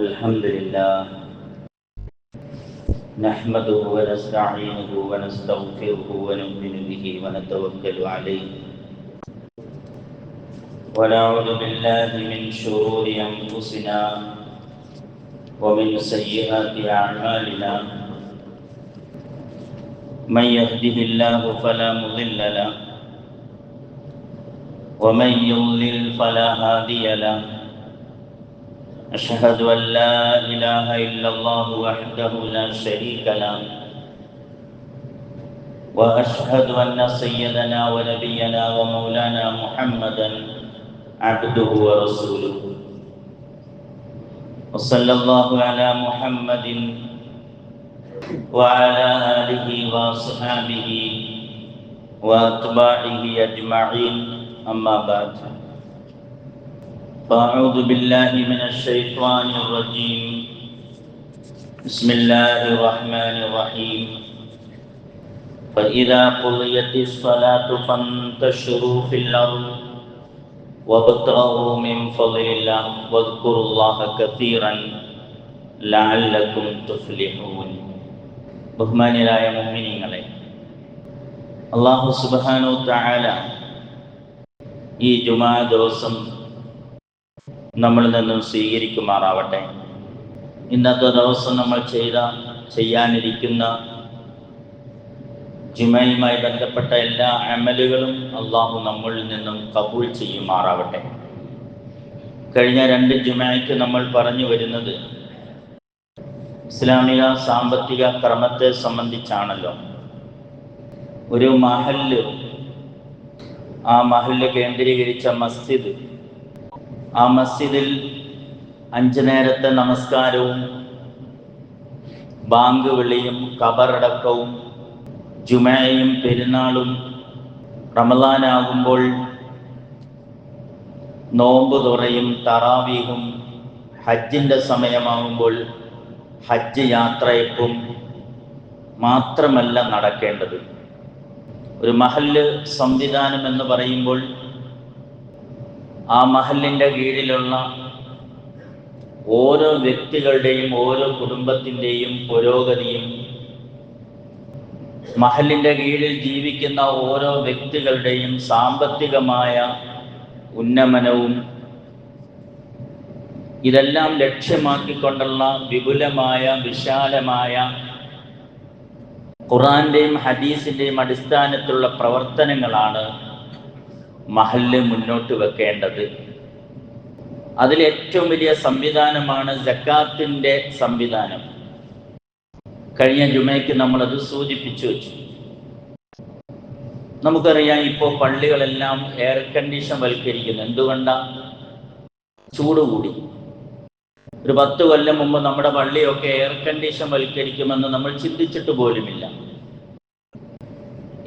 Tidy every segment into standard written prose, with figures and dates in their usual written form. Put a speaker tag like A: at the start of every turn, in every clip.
A: الحمد لله نحمده ونستعينه ونستغفره ونؤمن به ونتوكل عليه ونعوذ بالله من شرور أنفسنا ومن سيئات أعمالنا من يهده الله فلا مضل له ومن يضلل فلا هادي له أشهد أن لا إله إلا الله وحده لا شريك له وأشهد أن سيدنا ونبينا ومولانا محمدا عبده ورسوله وصلى الله على محمد وعلى آله وصحبه وأتباعه أجمعين أما بعد فأعوذ بالله من الشيطان الرجيم بسم الله الرحمن الرحيم فإذا قضيت الصلاة فانتشروا في الأرض وابتغوا من فضل الله واذكروا الله كثيرا لعلكم تفلحون ബഹുമാന്യരായ മുഅ്മിനീങ്ങളെ, അല്ലാഹു സുബ്ഹാനഹു വ തആല ഈ ജുമാ ദിവസം നമ്മളിൽ നിന്നും സ്വീകരിക്കുമാറാവട്ടെ. ഇന്നത്തെ ദിവസം നമ്മൾ ചെയ്യാനിരിക്കുന്ന ജുമയുമായി ബന്ധപ്പെട്ട എല്ലാ അമലുകളും അള്ളാഹു നമ്മളിൽ നിന്നും കബൂൽ ചെയ്യുമാറാവട്ടെ. കഴിഞ്ഞ 2 ജുമയ്ക്ക് നമ്മൾ പറഞ്ഞു വരുന്നത് ഇസ്ലാമിക സാമ്പത്തിക ക്രമത്തെ സംബന്ധിച്ചാണല്ലോ. ഒരു മഹല്ല്, ആ മഹല്ല് കേന്ദ്രീകരിച്ച മസ്ജിദ്, ആ മസ്ജിദിൽ 5 നേരത്തെ നമസ്കാരവും ബാങ്ക് വിളിയും ഖബറടക്കവും ജുമയും പെരുന്നാളും റമദാനാകുമ്പോൾ നോമ്പ് തുറയും തറാവീഹും ഹജ്ജിൻ്റെ സമയമാകുമ്പോൾ ഹജ്ജ് യാത്രയപ്പും മാത്രമല്ല നടക്കേണ്ടത്. ഒരു മഹല്ല് സംവിധാനം എന്ന് പറയുമ്പോൾ ആ മഹല്ലിൻ്റെ കീഴിലുള്ള ഓരോ വ്യക്തികളുടെയും ഓരോ കുടുംബത്തിൻ്റെയും പുരോഗതിയും മഹല്ലിൻ്റെ കീഴിൽ ജീവിക്കുന്ന ഓരോ വ്യക്തികളുടെയും സാമ്പത്തികമായ ഉന്നമനവും ഇതെല്ലാം ലക്ഷ്യമാക്കിക്കൊണ്ടുള്ള വിപുലമായ വിശാലമായ ഖുർആന്റെയും ഹദീസിൻ്റെയും അടിസ്ഥാനത്തിലുള്ള പ്രവർത്തനങ്ങളാണ് മഹല്ല് മുന്നോട്ട് വെക്കേണ്ടത്. അതിലേറ്റവും വലിയ സംവിധാനമാണ് സക്കാത്തിൻ്റെ സംവിധാനം. കഴിഞ്ഞ ജുമയ്ക്ക് നമ്മളത് സൂചിപ്പിച്ചു വെച്ചു. നമുക്കറിയാം, ഇപ്പോൾ പള്ളികളെല്ലാം എയർ കണ്ടീഷൻ വൽക്കരിക്കുന്നു. എന്തുകൊണ്ടാണ്? ചൂട് കൂടി. ഒരു 10 കൊല്ലം മുമ്പ് നമ്മുടെ പള്ളിയൊക്കെ എയർ കണ്ടീഷൻ വൽക്കരിക്കുമെന്ന് നമ്മൾ ചിന്തിച്ചിട്ട് പോലുമില്ല.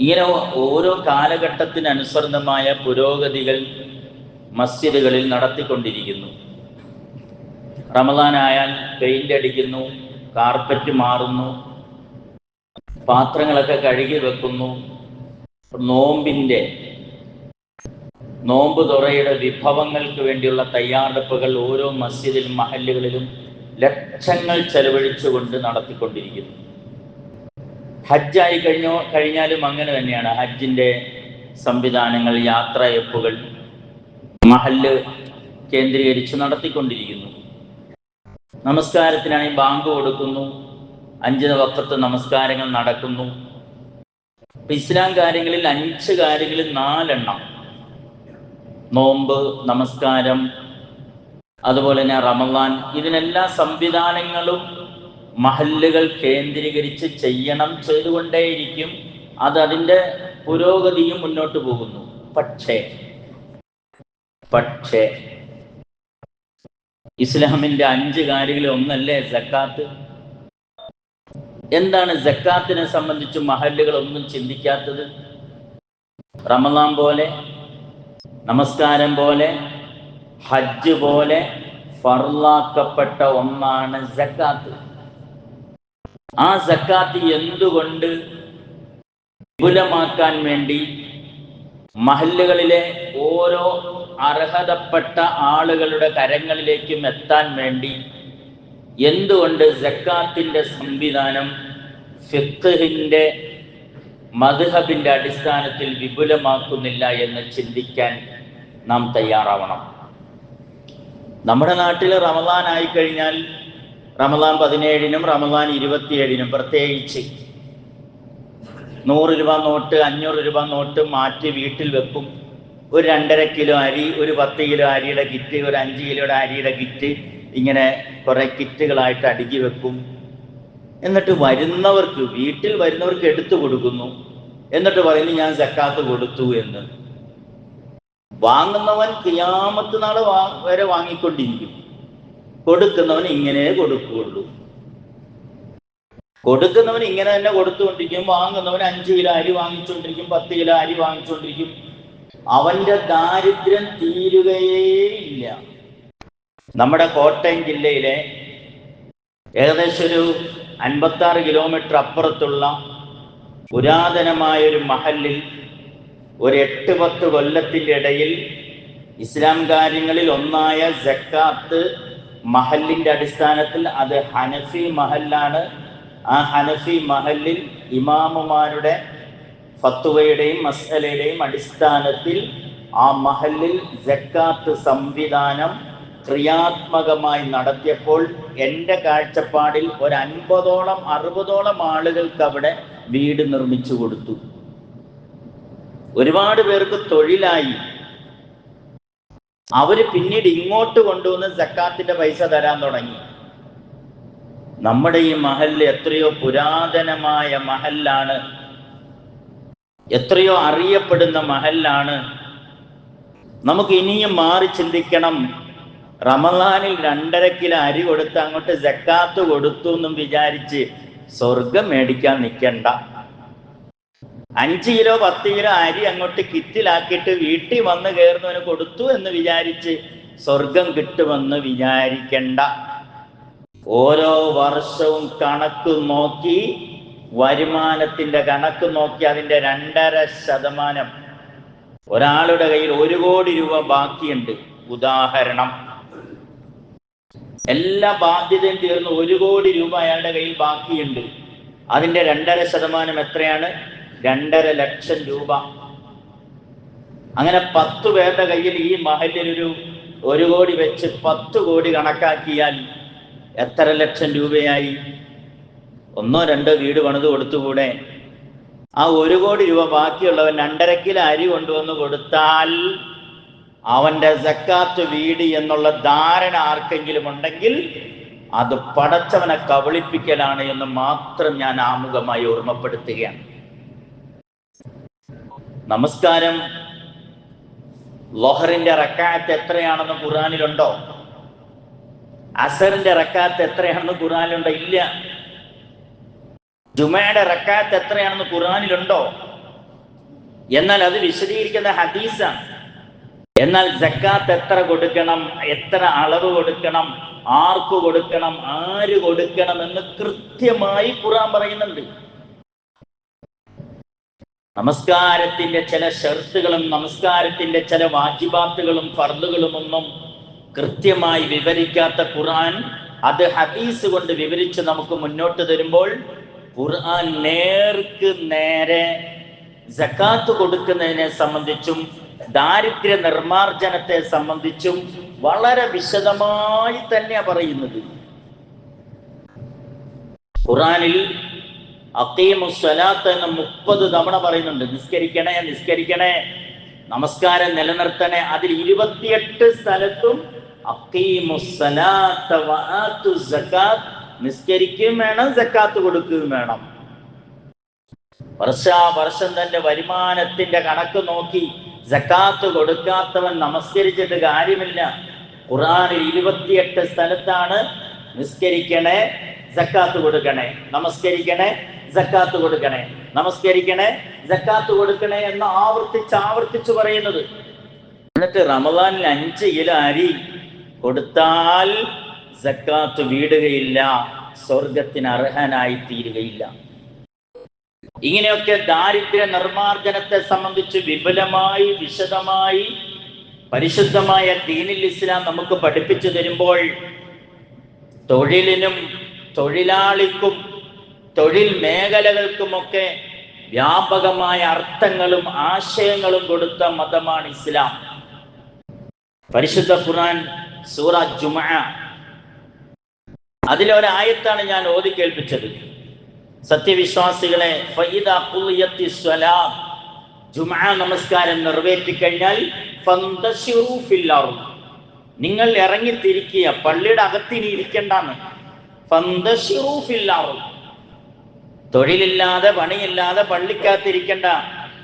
A: ഇങ്ങനെ ഓരോ കാലഘട്ടത്തിനനുസൃതമായ പുരോഗതികൾ മസ്ജിദുകളിൽ നടത്തിക്കൊണ്ടിരിക്കുന്നു. റമദാനായാൽ പെയിന്റ് അടിക്കുന്നു, കാർപ്പറ്റ് മാറുന്നു, പാത്രങ്ങളൊക്കെ കഴുകി വെക്കുന്നു. നോമ്പ് തുറയുടെ വിഭവങ്ങൾക്ക് വേണ്ടിയുള്ള തയ്യാറെടുപ്പുകൾ ഓരോ മസ്ജിദിലും മഹല്ലുകളിലും ലക്ഷങ്ങൾ ചെലവഴിച്ചുകൊണ്ട് നടത്തിക്കൊണ്ടിരിക്കുന്നു. ഹജ്ജായി കഴിഞ്ഞാലും അങ്ങനെ തന്നെയാണ്. ഹജ്ജിൻ്റെ സംവിധാനങ്ങൾ, യാത്രയപ്പുകൾ മഹല്ല് കേന്ദ്രീകരിച്ച് നടത്തിക്കൊണ്ടിരിക്കുന്നു. നമസ്കാരത്തിനായി ബാങ്ക് കൊടുക്കുന്നു, 5 വഖത്ത് നമസ്കാരങ്ങൾ നടക്കുന്നു. ഇസ്ലാം കാര്യങ്ങളിൽ 5 കാര്യങ്ങളിൽ 4 എണ്ണം: നോമ്പ്, നമസ്കാരം, അതുപോലെ തന്നെ റമദാൻ. ഇതിനെല്ലാ സംവിധാനങ്ങളും മഹല്ലുകൾ കേന്ദ്രീകരിച്ച് ചെയ്തുകൊണ്ടേയിരിക്കും. അതിൻ്റെ പുരോഗതിയും മുന്നോട്ട് പോകുന്നു. പക്ഷേ ഇസ്ലാമിൻ്റെ 5 കാര്യങ്ങളിൽ ഒന്നല്ലേ സക്കാത്ത്? എന്താണ് സക്കാത്തിനെ സംബന്ധിച്ച് മഹല്ലുകൾ ഒന്നും ചിന്തിക്കാത്തത്? റമദാൻ പോലെ, നമസ്കാരം പോലെ, ഹജ്ജ് പോലെ ഫർളാക്കപ്പെട്ട ഒന്നാണ് സക്കാത്ത്. ആ സക്കാത്ത് എന്തുകൊണ്ട് വിപുലമാക്കാൻ വേണ്ടി മഹല്ലുകളിലെ ഓരോ അർഹതപ്പെട്ട ആളുകളുടെ കരങ്ങളിലേക്കും എത്താൻ വേണ്ടി എന്തുകൊണ്ട് സക്കാത്തിന്റെ സംവിധാനം ഫിഖ്ഹിന്റെ മദ്ഹബിന്റെ അടിസ്ഥാനത്തിൽ വിപുലമാക്കുന്നില്ല എന്ന് ചിന്തിക്കാൻ നാം തയ്യാറാവണം. നമ്മുടെ നാട്ടിൽ റമദാൻ ആയിക്കഴിഞ്ഞാൽ റമദാൻ 17-നും റമദാൻ 27-നും പ്രത്യേകിച്ച് 100 രൂപ നോട്ട് 500 രൂപ നോട്ട് മാറ്റി വീട്ടിൽ വെക്കും. ഒരു 2.5 കിലോ അരി, ഒരു 10 കിലോ അരിയുടെ കിറ്റ്, ഒരു 5 കിലോയുടെ അരിയുടെ കിറ്റ്, ഇങ്ങനെ കുറെ കിറ്റുകളായിട്ട് അടുക്കി വെക്കും. എന്നിട്ട് വീട്ടിൽ വരുന്നവർക്ക് എടുത്തു കൊടുക്കുന്നു. എന്നിട്ട് പറയുന്നു ഞാൻ സക്കാത്ത് കൊടുത്തു എന്ന്. വാങ്ങുന്നവൻ ഖിയാമത്ത് നാൾ വരെ വാങ്ങിക്കൊണ്ടിരിക്കും. കൊടുക്കുന്നവൻ ഇങ്ങനെ കൊടുക്കുകയുള്ളൂ. കൊടുക്കുന്നവൻ ഇങ്ങനെ തന്നെ കൊടുത്തുകൊണ്ടിരിക്കും. വാങ്ങുന്നവൻ 5 കിലോ അരി വാങ്ങിച്ചുകൊണ്ടിരിക്കും, 10 കിലോ അരി വാങ്ങിച്ചുകൊണ്ടിരിക്കും. അവന്റെ ദാരിദ്ര്യം തീരുകയേയില്ല. നമ്മുടെ കോട്ടയം ജില്ലയിലെ ഏകദേശം ഒരു 56 കിലോമീറ്റർ അപ്പുറത്തുള്ള പുരാതനമായൊരു മഹല്ലിൽ ഒരു 8-10 കൊല്ലത്തിൻ്റെ ഇടയിൽ ഇസ്ലാം കാര്യങ്ങളിൽ ഒന്നായ സക്കാത്ത് മഹല്ലിന്റെ അടിസ്ഥാനത്തിൽ, അത് ഹനഫി മഹല്ലാണ്. ആ ഹനഫി മഹല്ലിൽ ഇമാമുമാരുടെ ഫത്വയുടെയും മസ്അലയുടെയും അടിസ്ഥാനത്തിൽ ആ മഹല്ലിൽ സക്കാത്ത് സംവിധാനം ക്രിയാത്മകമായി നടത്തിയപ്പോൾ എൻ്റെ കാഴ്ചപ്പാടിൽ ഒരു 50ഓളം 60ഓളം ആളുകൾക്ക് അവിടെ വീട് നിർമ്മിച്ചു കൊടുത്തു. ഒരുപാട് പേർക്ക് തൊഴിലായി. അവര് പിന്നീട് ഇങ്ങോട്ട് കൊണ്ടുവന്ന് സക്കാത്തിന്റെ പൈസ തരാൻ തുടങ്ങി. നമ്മുടെ ഈ മഹല്ല് എത്രയോ പുരാതനമായ മഹല്ലാണ്, എത്രയോ അറിയപ്പെടുന്ന മഹല്ലാണ്. നമുക്ക് ഇനിയും മാറി ചിന്തിക്കണം. റമദാനിൽ 2.5 കിലോ അരി കൊടുത്ത് അങ്ങോട്ട് സക്കാത്ത് കൊടുത്തു എന്നും വിചാരിച്ച് സ്വർഗം മേടിക്കാൻ നിൽക്കണ്ട. 5 കിലോ 10 കിലോ അരി അങ്ങോട്ട് കിറ്റിലാക്കിയിട്ട് വീട്ടിൽ വന്ന് കയറുന്നവന് കൊടുത്തു എന്ന് വിചാരിച്ച് സ്വർഗം കിട്ടുമെന്ന് വിചാരിക്കണ്ട. ഓരോ വർഷവും കണക്ക് നോക്കി, വരുമാനത്തിന്റെ കണക്ക് നോക്കി അതിന്റെ 2.5%. ഒരാളുടെ കയ്യിൽ 1 കോടി രൂപ ബാക്കിയുണ്ട്. ഉദാഹരണം, എല്ലാ ബാധ്യതയും തീർന്ന് 1 കോടി രൂപ അയാളുടെ കയ്യിൽ ബാക്കിയുണ്ട്. അതിന്റെ 2.5% എത്രയാണ്? 2.5 ലക്ഷം രൂപ. അങ്ങനെ 10 പേരുടെ കയ്യിൽ ഈ മഹല്ലിൽ 1 കോടി വെച്ച് 10 കോടി കണക്കാക്കിയാൽ എത്ര ലക്ഷം രൂപയായി? 1-2 വീട് പണിത് കൊടുത്തുകൂടെ? ആ 1 കോടി രൂപ ബാക്കിയുള്ളവൻ 2.5 കിലോ അരി കൊണ്ടുവന്ന് കൊടുത്താൽ അവന്റെ സക്കാത്ത് വീട് എന്നുള്ള ധാരണ ആർക്കെങ്കിലും ഉണ്ടെങ്കിൽ അത് പടച്ചവനെ കബളിപ്പിക്കലാണ് എന്ന് മാത്രം ഞാൻ ആമുഖമായി ഓർമ്മപ്പെടുത്തുകയാണ്. നമസ്കാരം ലൊഹറിന്റെ റക്അത്ത് എത്രയാണെന്ന് ഖുർആനിലുണ്ടോ? അസറിന്റെ റക്അത്ത് എത്രയാണെന്ന് ഖുർആനിലുണ്ടോ? ഇല്ല. ജുമയുടെ റക്അത്ത് എത്രയാണെന്ന് ഖുർആനിലുണ്ടോ? എന്നാൽ അത് വിശദീകരിക്കുന്ന ഹദീസാണ്. എന്നാൽ സക്കാത്ത് എത്ര കൊടുക്കണം, എത്ര അളവ് കൊടുക്കണം, ആർക്ക് കൊടുക്കണം, ആര് കൊടുക്കണം എന്ന് കൃത്യമായി ഖുർആൻ പറയുന്നുണ്ട്. നമസ്കാരത്തിന്റെ ചില ഷർത്തുകളും നമസ്കാരത്തിന്റെ ചില വാജിബാത്തുകളും ഫർളുകളും ഒന്നും കൃത്യമായി വിവരിക്കാത്ത ഖുർആൻ അത് ഹദീസ് കൊണ്ട് വിവരിച്ച് നമുക്ക് മുന്നോട്ട് തരുമ്പോൾ ഖുർആൻ നേർക്ക് നേരെ സക്കാത്ത് കൊടുക്കുന്നതിനെ സംബന്ധിച്ചും ദാരിദ്ര്യ നിർമാർജനത്തെ സംബന്ധിച്ചും വളരെ വിശദമായി തന്നെയാ പറയുന്നത്. ഖുർആനിൽ അഖീമുസ്സലാത്ത് എന്ന് 30 തവണ പറയുന്നുണ്ട്. നിസ്കരിക്കണേ, നിസ്കരിക്കണേ, നമസ്കാരം നിലനിർത്തണേ. അതിൽ 28 സ്ഥലത്തും അഖീമുസ്സലാത്ത വആതു സകാത്ത്, നിസ്കരിക്കുകയും വേണം, സക്കാത്ത് കൊടുക്കുകയും വേണം. വർഷം തന്റെ വരുമാനത്തിന്റെ കണക്ക് നോക്കി സക്കാത്ത് കൊടുക്കാത്തവൻ നമസ്കരിച്ചിട്ട് കാര്യമില്ല. ഖുർആനിൽ 28 സ്ഥലത്താണ് നിസ്കരിക്കണേ, സക്കാത്ത് കൊടുക്കണേ, നമസ്കരിക്കണേ, സക്കാത്ത് കൊടുക്കണേ, നമസ്കരിക്കണേ, സക്കാത്ത് കൊടുക്കണേ എന്ന് ആവർത്തിച്ച് പറയുന്നത്. എന്നിട്ട് റമദാനിൽ 5 കിലോ അരി കൊടുത്താൽ സക്കാത്ത് വീടുകയില്ല, സ്വർഗത്തിന് അർഹനായി തീരുകയില്ല. ഇങ്ങനെയൊക്കെ ദാരിദ്ര്യ നിർമാർജനത്തെ സംബന്ധിച്ച് വിപുലമായി വിശദമായി പരിശുദ്ധമായ ദീനുൽ ഇസ്ലാം നമുക്ക് പഠിപ്പിച്ചു തരുമ്പോൾ തൊഴിലിനും തൊഴിലാളിക്കും തൊഴിൽ മേഖലകൾക്കുമൊക്കെ വ്യാപകമായ അർത്ഥങ്ങളും ആശയങ്ങളും കൊടുത്ത മതമാണ് ഇസ്ലാം. പരിശുദ്ധ ഖുർആൻ സൂറ ജുമുഅ അതിലൊരായത്താണ് ഞാൻ ഓതി കേൾപ്പിച്ചത്. സത്യവിശ്വാസികളെ, ഫഇദാ ഖുളിയത്തിസ് സ്വലാത്ത്, ജുമുഅ നമസ്കാരം നിറവേറ്റിക്കഴിഞ്ഞാൽ ഫന്തശിറൂ ഫിൽ അർദ്, നിങ്ങൾ ഇറങ്ങിത്തിരിക്കുക, പള്ളിയുടെ അകത്തിനി ഇരിക്കണ്ടാന്ന്. ഫന്തശിറൂ ഫിൽ അർദ്, തൊഴിലില്ലാതെ പണിയില്ലാതെ പള്ളിക്കകത്തിരിക്കണ്ട.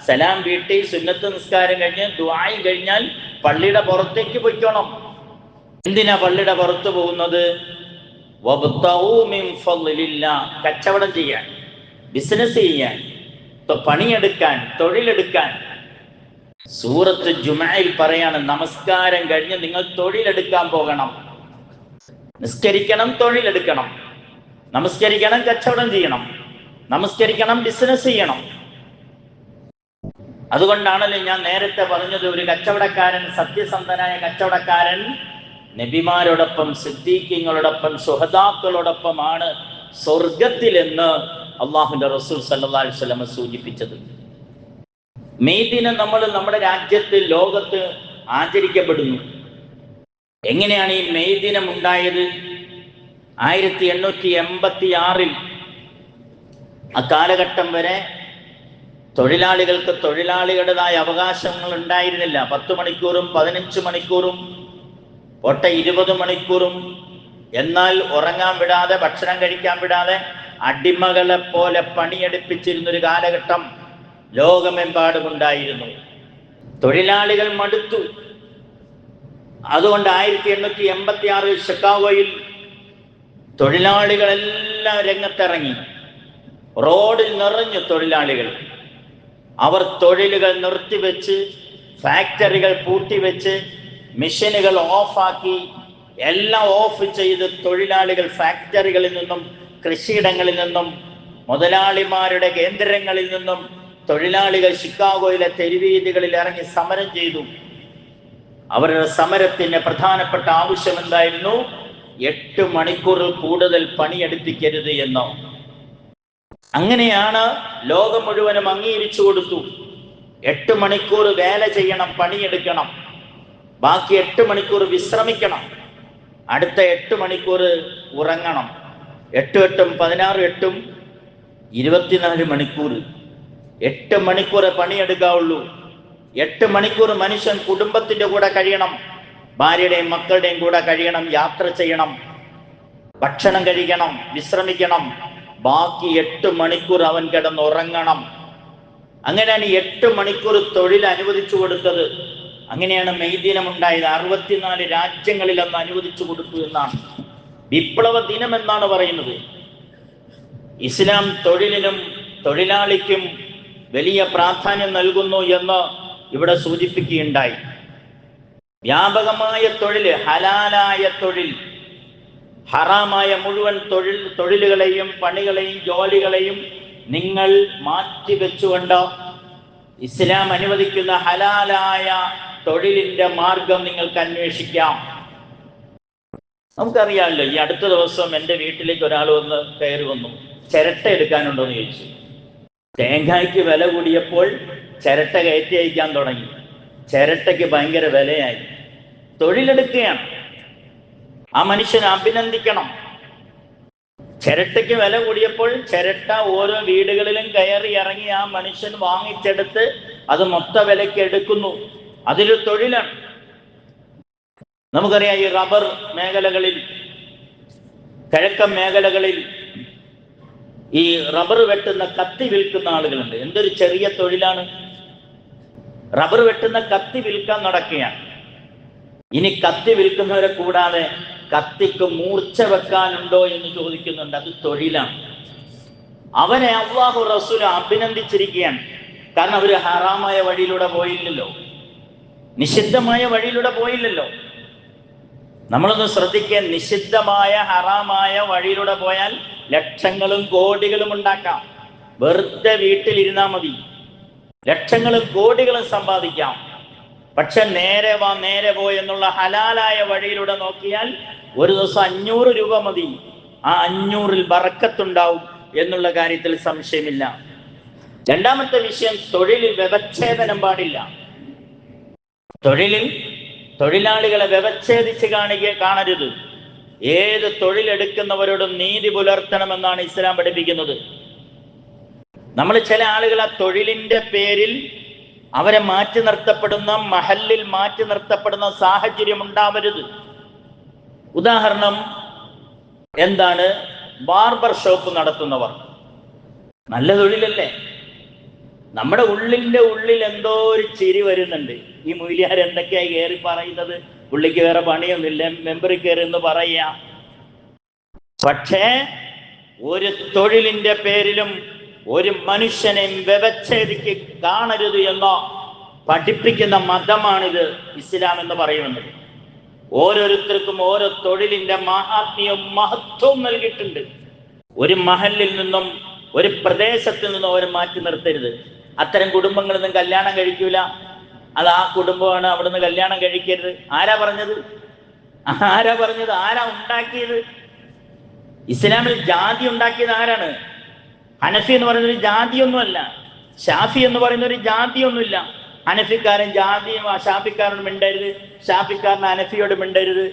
A: സലാം വീട്ടി സുന്നത്ത് നിസ്കാരം കഴിഞ്ഞ് ദുആഇ കഴിഞ്ഞാൽ പള്ളിയുടെ പുറത്തേക്ക് പൊയ്ക്കോണം. എന്തിനാ പള്ളിയുടെ പുറത്ത് പോകുന്നത്? വബ്തഗൂ മിൻ ഫളില്ലാഹ്, കച്ചവടം ചെയ്യാൻ, ബിസിനസ് ചെയ്യാൻ, പണിയെടുക്കാൻ, തൊഴിലെടുക്കാൻ. സൂറത്ത് ജുമുഅയിൽ പറയാണ്, നമസ്കാരം കഴിഞ്ഞ് നിങ്ങൾ തൊഴിലെടുക്കാൻ പോകണം. നിസ്കരിക്കണം, തൊഴിലെടുക്കണം. നമസ്കരിക്കണം, കച്ചവടം ചെയ്യണം. നമസ്കരിക്കണം, ബിസിനസ് ചെയ്യണം. അതുകൊണ്ടാണല്ലോ ഞാൻ നേരത്തെ പറഞ്ഞത്, ഒരു കച്ചവടക്കാരൻ, സത്യസന്ധനായ കച്ചവടക്കാരൻ നബിമാരോടൊപ്പം, സിദ്ദീഖീങ്ങളോടൊപ്പം, ശുഹദാക്കളോടൊപ്പമാണ് സ്വർഗത്തിലെന്ന് അള്ളാഹുവിന്റെ റസൂൽ സല്ലല്ലാഹു അലൈഹി വസല്ലം സൂചിപ്പിച്ചത്. മെയ് ദിനം നമ്മൾ നമ്മുടെ രാജ്യത്ത്, ലോകത്ത് ആചരിക്കപ്പെടുന്നു. എങ്ങനെയാണ് ഈ മെയ് ദിനം ഉണ്ടായത്? 1886 അക്കാലഘട്ടം വരെ തൊഴിലാളികൾക്ക് തൊഴിലാളികളുടേതായ അവകാശങ്ങൾ ഉണ്ടായിരുന്നില്ല. 10 മണിക്കൂറും 15 മണിക്കൂറും ഒട്ട 20 മണിക്കൂറും. എന്നാൽ ഉറങ്ങാൻ വിടാതെ, ഭക്ഷണം കഴിക്കാൻ വിടാതെ അടിമകളെ പോലെ പണിയെടുപ്പിച്ചിരുന്നൊരു കാലഘട്ടം ലോകമെമ്പാടുമുണ്ടായിരുന്നു. തൊഴിലാളികൾ മടുത്തു. അതുകൊണ്ട് 1886 ഷിക്കാഗോയിൽ തൊഴിലാളികളെല്ലാം രംഗത്തിറങ്ങി. റോഡിൽ നിറഞ്ഞു തൊഴിലാളികൾ. അവർ തൊഴിലുകൾ നിർത്തിവെച്ച്, ഫാക്ടറികൾ പൂട്ടിവെച്ച്, മെഷീനുകൾ ഓഫാക്കി, എല്ലാം ഓഫ് ചെയ്ത് തൊഴിലാളികൾ ഫാക്ടറികളിൽ നിന്നും, കൃഷിയിടങ്ങളിൽ നിന്നും, മുതലാളിമാരുടെ കേന്ദ്രങ്ങളിൽ നിന്നും തൊഴിലാളികൾ ഷിക്കാഗോയിലെ തെരുവീതികളിൽ ഇറങ്ങി സമരം ചെയ്തു. അവരുടെ സമരത്തിന് പ്രധാനപ്പെട്ട ആവശ്യം എന്തായിരുന്നു? 8 മണിക്കൂറിൽ കൂടുതൽ പണിയെടുപ്പിക്കരുത് എന്നോ. അങ്ങനെയാണ് ലോകം മുഴുവനും അംഗീകരിച്ചു കൊടുത്തു. 8 മണിക്കൂർ വേല ചെയ്യണം, പണിയെടുക്കണം, ബാക്കി 8 മണിക്കൂർ വിശ്രമിക്കണം, അടുത്ത 8 മണിക്കൂർ ഉറങ്ങണം. 8 8 16 8 24 മണിക്കൂർ. 8 മണിക്കൂർ പണിയെടുക്കാവുള്ളൂ. 8 മണിക്കൂർ മനുഷ്യൻ കുടുംബത്തിന്റെ കൂടെ കഴിയണം, ഭാര്യയുടെയും മക്കളുടെയും കൂടെ കഴിയണം, യാത്ര ചെയ്യണം, ഭക്ഷണം കഴിക്കണം, വിശ്രമിക്കണം. ബാക്കി 8 മണിക്കൂർ അവൻ കിടന്നുറങ്ങണം. അങ്ങനെയാണ് 8 മണിക്കൂർ തൊഴിൽ അനുവദിച്ചു കൊടുത്തത്. അങ്ങനെയാണ് മെയ് ദിനം ഉണ്ടായത്. 64 രാജ്യങ്ങളിൽ അന്ന് അനുവദിച്ചു കൊടുത്തു എന്നാണ്. വിപ്ലവ ദിനം എന്നാണ് പറയുന്നത്. ഇസ്ലാം തൊഴിലിനും തൊഴിലാളിക്കും വലിയ പ്രാധാന്യം നൽകുന്നു എന്ന് ഇവിടെ സൂചിപ്പിക്കുകയുണ്ടായി. വ്യാപകമായ തൊഴിൽ, ഹലാലായ തൊഴിൽ, ഹറാമായ മുഴുവൻ തൊഴിലുകളെയും പണികളെയും ജോലികളെയും നിങ്ങൾ മാറ്റിവെച്ചുകൊണ്ട് ഇസ്ലാം അനുവദിക്കുന്ന ഹലാലായ തൊഴിലിന്റെ മാർഗം നിങ്ങൾക്ക് അന്വേഷിക്കാം. നമുക്കറിയാമല്ലോ, ഈ അടുത്ത ദിവസം എൻ്റെ വീട്ടിലേക്ക് ഒരാൾ കയറി വന്നു. ചിരട്ട എടുക്കാനുണ്ടോ എന്ന് ചോദിച്ചു. തേങ്ങയ്ക്ക് വില കൂടിയപ്പോൾ ചിരട്ട കയറ്റി അയക്കാൻ തുടങ്ങി. ചിരട്ടയ്ക്ക് ഭയങ്കര വിലയായി. തൊഴിലെടുക്കുകയാണ്. ആ മനുഷ്യനെ അഭിനന്ദിക്കണം. ചിരട്ടയ്ക്ക് വില കൂടിയപ്പോൾ ചിരട്ട ഓരോ വീടുകളിലും കയറി ഇറങ്ങി ആ മനുഷ്യൻ വാങ്ങിച്ചെടുത്ത് അത് മൊത്ത വിലയ്ക്ക് എടുക്കുന്നു. അതൊരു തൊഴിലാണ്. നമുക്കറിയാം, ഈ റബ്ബർ മേഖലകളിൽ, കിഴക്കൻ മേഖലകളിൽ ഈ റബ്ബർ വെട്ടുന്ന കത്തി വിൽക്കുന്ന ആളുകളുണ്ട്. എന്തൊരു ചെറിയ തൊഴിലാണ്. റബ്ബർ വെട്ടുന്ന കത്തി വിൽക്കാൻ നടക്കുകയാണ്. ഇനി കത്തി വിൽക്കുന്നവരെ കൂടാതെ കത്തിക്ക് മൂർച്ച വെക്കാനുണ്ടോ എന്ന് ചോദിക്കുന്നുണ്ട്. അത് തൊഴിലാണ്. അവനെ അല്ലാഹു റസൂൽ അഭിനന്ദിച്ചിരിക്കുകയാണ്. കാരണം അവര് ഹറാമായ വഴിയിലൂടെ പോയില്ലല്ലോ, നിഷിദ്ധമായ വഴിയിലൂടെ പോയില്ലല്ലോ. നമ്മളൊന്ന് ശ്രദ്ധിക്കുക. നിഷിദ്ധമായ ഹറാമായ വഴിയിലൂടെ പോയാൽ ലക്ഷങ്ങളും കോടികളും ഉണ്ടാക്കാം. വെറുതെ വീട്ടിലിരുന്നാൽ മതി, ലക്ഷങ്ങളും കോടികളും സമ്പാദിക്കാം. പക്ഷെ നേരെ വാ നേരെ പോ എന്നുള്ള ഹലാലായ വഴിയിലൂടെ നോക്കിയാൽ ഒരു ദിവസം 500 രൂപ മതി, ആ 500-ൽ ബറക്കത്തുണ്ടാവും എന്നുള്ള കാര്യത്തിൽ സംശയമില്ല. രണ്ടാമത്തെ വിഷയം, തൊഴിലിൽ വ്യവച്ഛേദനം പാടില്ല. തൊഴിലിൽ തൊഴിലാളികളെ വ്യവച്ഛേദിച്ച് കാണരുത്. ഏത് തൊഴിലെടുക്കുന്നവരോടും നീതി പുലർത്തണമെന്നാണ് ഇസ്ലാം പഠിപ്പിക്കുന്നത്. നമ്മൾ ചില ആളുകൾ ആ തൊഴിലിന്റെ പേരിൽ അവരെ മാറ്റി നിർത്തപ്പെടുന്ന, മഹല്ലിൽ മാറ്റി നിർത്തപ്പെടുന്ന സാഹചര്യം ഉണ്ടാവരുത്. ഉദാഹരണം എന്താണ്? ബാർബർ ഷോപ്പ് നടത്തുന്നവർ. നല്ല തൊഴിലല്ലേ? നമ്മുടെ ഉള്ളിൽ എന്തോ ഒരു ചിരി വരുന്നുണ്ട്. ഈ മൊയ്ലിയാർ എന്തൊക്കെയായി കയറി പറയുന്നത്, പുള്ളിക്ക് വേറെ പണിയൊന്നുമില്ല, മെമ്പറിൽ കയറി എന്ന് പറയാ. പക്ഷേ ഒരു തൊഴിലിന്റെ പേരിലും ഒരു മനുഷ്യനെയും വ്യവച്ഛേദിക്ക് കാണരുത് എന്നോ പഠിപ്പിക്കുന്ന മതമാണിത് ഇസ്ലാം എന്ന് പറയുന്നത്. ഓരോരുത്തർക്കും ഓരോ തൊഴിലിന്റെ മഹാത്മ്യവും മഹത്വവും നൽകിയിട്ടുണ്ട്. ഒരു മഹല്ലിൽ നിന്നും ഒരു പ്രദേശത്തിൽ നിന്നും അവരെ മാറ്റി നിർത്തരുത്. അത്തരം കുടുംബങ്ങളൊന്നും കല്യാണം കഴിക്കൂല. അത് ആ കുടുംബമാണ്, അവിടുന്ന് കല്യാണം കഴിക്കരുത്. ആരാ പറഞ്ഞത്? ആരാ ഉണ്ടാക്കിയത്? ഇസ്ലാമിൽ ജാതി ഉണ്ടാക്കിയത് ആരാണ്? ഹനഫി എന്ന് പറയുന്നൊരു ജാതിയൊന്നുമല്ല, ഷാഫി എന്ന് പറയുന്നൊരു ജാതിയൊന്നുമില്ല. ഹനഫിക്കാരൻ ജാതിയും ഷാഫിക്കാരനോട് മിണ്ടരുത്, ഷാഫിക്കാരൻ ഹനഫിയോട് മിണ്ടരുത്.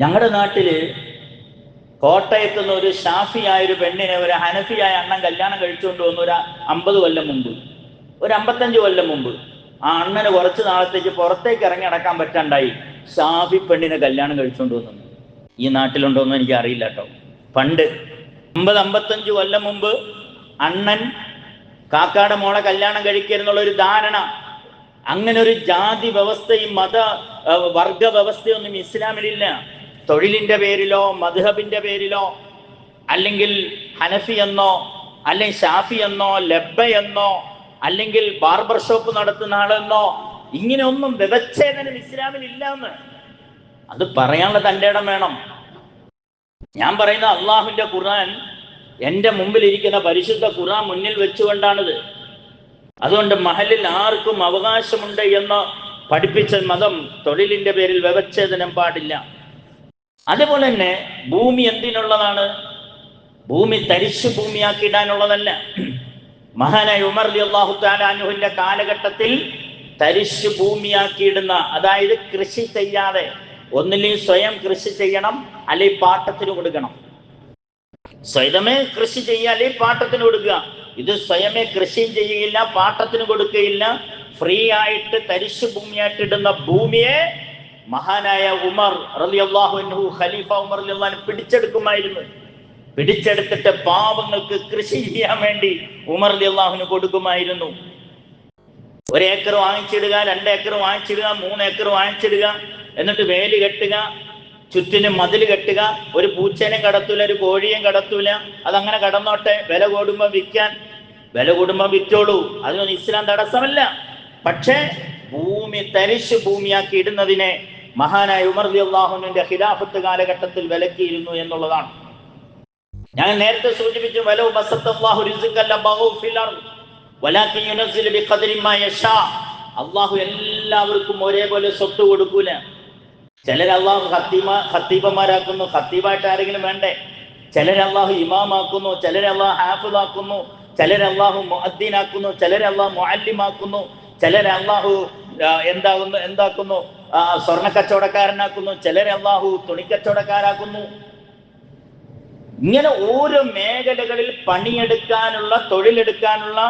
A: ഞങ്ങളുടെ നാട്ടില് കോട്ടയത്ത് നിന്ന് ഒരു ഷാഫിയായ ഒരു പെണ്ണിനെ ഒരു ഹനഫിയായ അണ്ണൻ കല്യാണം കഴിച്ചുകൊണ്ട് വന്നു. ഒരു 50 കൊല്ലം മുമ്പ്, ഒരു 55 കൊല്ലം മുമ്പ് ആ അണ്ണന് കുറച്ച് നാളത്തേക്ക് പുറത്തേക്ക് ഇറങ്ങി നടക്കാൻ പറ്റാണ്ടായി. ഷാഫി പെണ്ണിനെ കല്യാണം കഴിച്ചുകൊണ്ട് വന്നു. ഈ നാട്ടിലുണ്ടോയെന്ന് എനിക്ക് അറിയില്ല കേട്ടോ. പണ്ട് 50-55 കൊല്ലം മുമ്പ് അണ്ണൻ കാക്കാടെ മോളെ കല്യാണം കഴിക്കരുന്നുള്ള ഒരു ധാരണ, അങ്ങനെ ഒരു ജാതി വ്യവസ്ഥയും വർഗ വ്യവസ്ഥയൊന്നും ഇസ്ലാമിലില്ല. തൊഴിലിന്റെ പേരിലോ മദ്ഹബിന്റെ പേരിലോ, അല്ലെങ്കിൽ ഹനഫി എന്നോ അല്ലെങ്കിൽ ഷാഫി എന്നോ ലബ്ബ എന്നോ അല്ലെങ്കിൽ ബാർബർ ഷോപ്പ് നടത്തുന്ന ആളെന്നോ ഇങ്ങനെ ഒന്നും വ്യവച്ഛേദനം ഇസ്ലാമിൽ ഇല്ല എന്ന് അത് പറയാനുള്ള തൻ്റെ ഇടം വേണം. ഞാൻ പറയുന്ന അള്ളാഹുവിന്റെ ഖുർആൻ, എൻ്റെ മുമ്പിൽ ഇരിക്കുന്ന പരിശുദ്ധ ഖുർആൻ മുന്നിൽ വെച്ചുകൊണ്ടാണിത്. അതുകൊണ്ട് മഹലിൽ ആർക്കും അവകാശമുണ്ട് എന്ന് പഠിപ്പിച്ച മതം തൊഴിലിന്റെ പേരിൽ വ്യവച്ഛേദനം പാടില്ല. അതുപോലെ തന്നെ ഭൂമി എന്തിനുള്ളതാണ്? ഭൂമി തരിശു ഭൂമിയാക്കിയിടാനുള്ളതല്ല. മഹാനായ ഉമർ റളിയല്ലാഹു തആല അൻഹുവിന്റെ കാലഘട്ടത്തിൽ തരിശു ഭൂമിയാക്കിയിടുന്ന, അതായത് കൃഷി ചെയ്യാതെ, ഒന്നില്ലെങ്കിൽ സ്വയം കൃഷി ചെയ്യണം അല്ലെങ്കിൽ പാട്ടത്തിന് കൊടുക്കണം. സ്വയമേ കൃഷി ചെയ്യുക അല്ലെങ്കിൽ പാട്ടത്തിന് കൊടുക്കുക. ഇത് സ്വയമേ കൃഷിയും ചെയ്യുകയില്ല, പാട്ടത്തിന് കൊടുക്കുകയില്ല, ഫ്രീ ആയിട്ട് തരിശു ഭൂമിയായിട്ടിടുന്ന ഭൂമിയെ മഹാനായ ഉമർ റളിയല്ലാഹു അൻഹു, ഖലീഫ ഉമർ റളിയല്ലാഹു അൻഹു പിടിച്ചെടുക്കുമായിരുന്നു. പിടിച്ചെടുത്തിട്ട് പാവങ്ങൾക്ക് കൃഷി ചെയ്യാൻ വേണ്ടി ഉമർ റളിയല്ലാഹു അൻഹു കൊടുക്കുമായിരുന്നു. 1 ഏക്കർ വാങ്ങിച്ചിടുക, 2 ഏക്കർ വാങ്ങിച്ചിടുക, 3 ഏക്കർ വാങ്ങിച്ചിടുക, എന്നിട്ട് വേലി കെട്ടുക, ചുറ്റിനും മതിൽ കെട്ടുക. ഒരു പൂച്ചേനെയും കടത്തൂല, ഒരു കോഴിയും കടത്തൂല. അതങ്ങനെ കടന്നോട്ടെ, വില കൂടുമ്പോൾ വിൽക്കാൻ, വില കൂടുമ്പോൾ വിറ്റോളൂ, അതിനൊന്നും ഇസ്ലാം തടസ്സമല്ല. പക്ഷേ ഭൂമി തരിശു ഭൂമിയാക്കി ഇടുന്നതിനെ മഹാനായ ഉമർ റളിയല്ലാഹു അൻഹുവിന്റെ ഖിലാഫത്ത് കാലഘട്ടത്തിൽ വിലക്കിയിരുന്നു എന്നുള്ളതാണ്. ഞാൻ നേരത്തെ സൂചിപ്പിച്ചു, വലൗ ബസത്തല്ലാഹു റിസ്ഖൻ ലബഗൂ ഫിൽ അർദ് വലാകിൻ യുനസ്സിലു ബിഖദരി മാ യശാ. അല്ലാഹു എല്ലാവർക്കും ഒരേപോലെ സ്വത്ത് കൊടുക്കൂല. ചിലർ അള്ളാഹു ഖത്തീബന്മാരാക്കുന്നു, ഖത്തീബായിട്ട് ആരെങ്കിലും വേണ്ടേ? ചിലർ അള്ളാഹു ഇമാമാക്കുന്നു, ചിലർ അള്ളാഹു ഹാഫിദാക്കുന്നു, ചിലർ അള്ളാഹു മുഅദ്ദിനാക്കുന്നു, ചിലർ അള്ളാഹു മുഅല്ലിമാക്കുന്നു, ചിലർ അള്ളാഹു എന്താക്കുന്നു സ്വർണ്ണ കച്ചവടക്കാരനാക്കുന്നു, ചിലർ അള്ളാഹു തുണിക്കച്ചവടക്കാരാക്കുന്നു. ഇങ്ങനെ ഓരോ മേഖലകളിൽ പണിയെടുക്കാനുള്ള, തൊഴിലെടുക്കാനുള്ള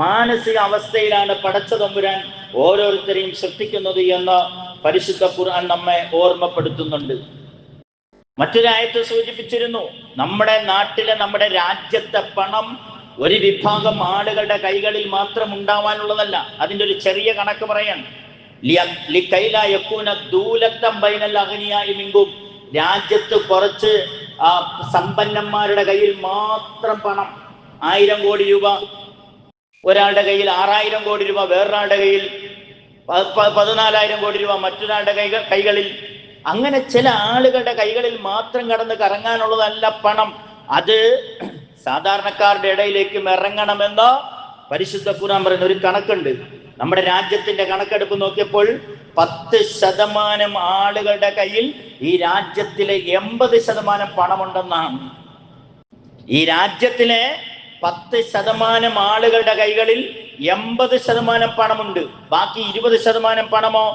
A: മാനസിക അവസ്ഥയിലാണ് പടച്ച തമ്പുരാൻ ഓരോരുത്തരെയും സൃഷ്ടിക്കുന്നത് എന്ന് പരിശുദ്ധ ഖുർആൻ നമ്മെ ഓർമ്മപ്പെടുത്തുന്നുണ്ട്. മറ്റൊരായത്ത് സൂചിപ്പിച്ചിരുന്നു, നമ്മുടെ നാട്ടിലെ, നമ്മുടെ രാജ്യത്തെ പണം ഒരു വിഭാഗം ആളുകളുടെ കൈകളിൽ മാത്രം ഉണ്ടാവാനുള്ളതല്ല. അതിൻ്റെ ഒരു ചെറിയ കണക്ക് പറയാൻ, രാജ്യത്ത് കുറച്ച് സമ്പന്നന്മാരുടെ കയ്യിൽ മാത്രം പണം, 1000 കോടി രൂപ ഒരാളുടെ കയ്യിൽ, 6000 കോടി രൂപ വേറൊരാളുടെ കയ്യിൽ, 14,000 കോടി രൂപ മറ്റൊരാളുടെ കൈകളിൽ, അങ്ങനെ ചില ആളുകളുടെ കൈകളിൽ മാത്രം കടന്ന് കറങ്ങാനുള്ളതല്ല പണം. അത് സാധാരണക്കാരുടെ ഇടയിലേക്കും ഇറങ്ങണമെന്ന് പരിശുദ്ധ ഖുർആൻ പറയുന്ന ഒരു കണക്കുണ്ട്. നമ്മുടെ രാജ്യത്തിന്റെ കണക്കെടുപ്പ് നോക്കിയപ്പോൾ 10% ആളുകളുടെ കയ്യിൽ ഈ രാജ്യത്തിലെ 80% പണമുണ്ടെന്നാണ്. ഈ രാജ്യത്തിലെ 10% ആളുകളുടെ കൈകളിൽ 80% പണമുണ്ട്. ബാക്കി 20% പണമോ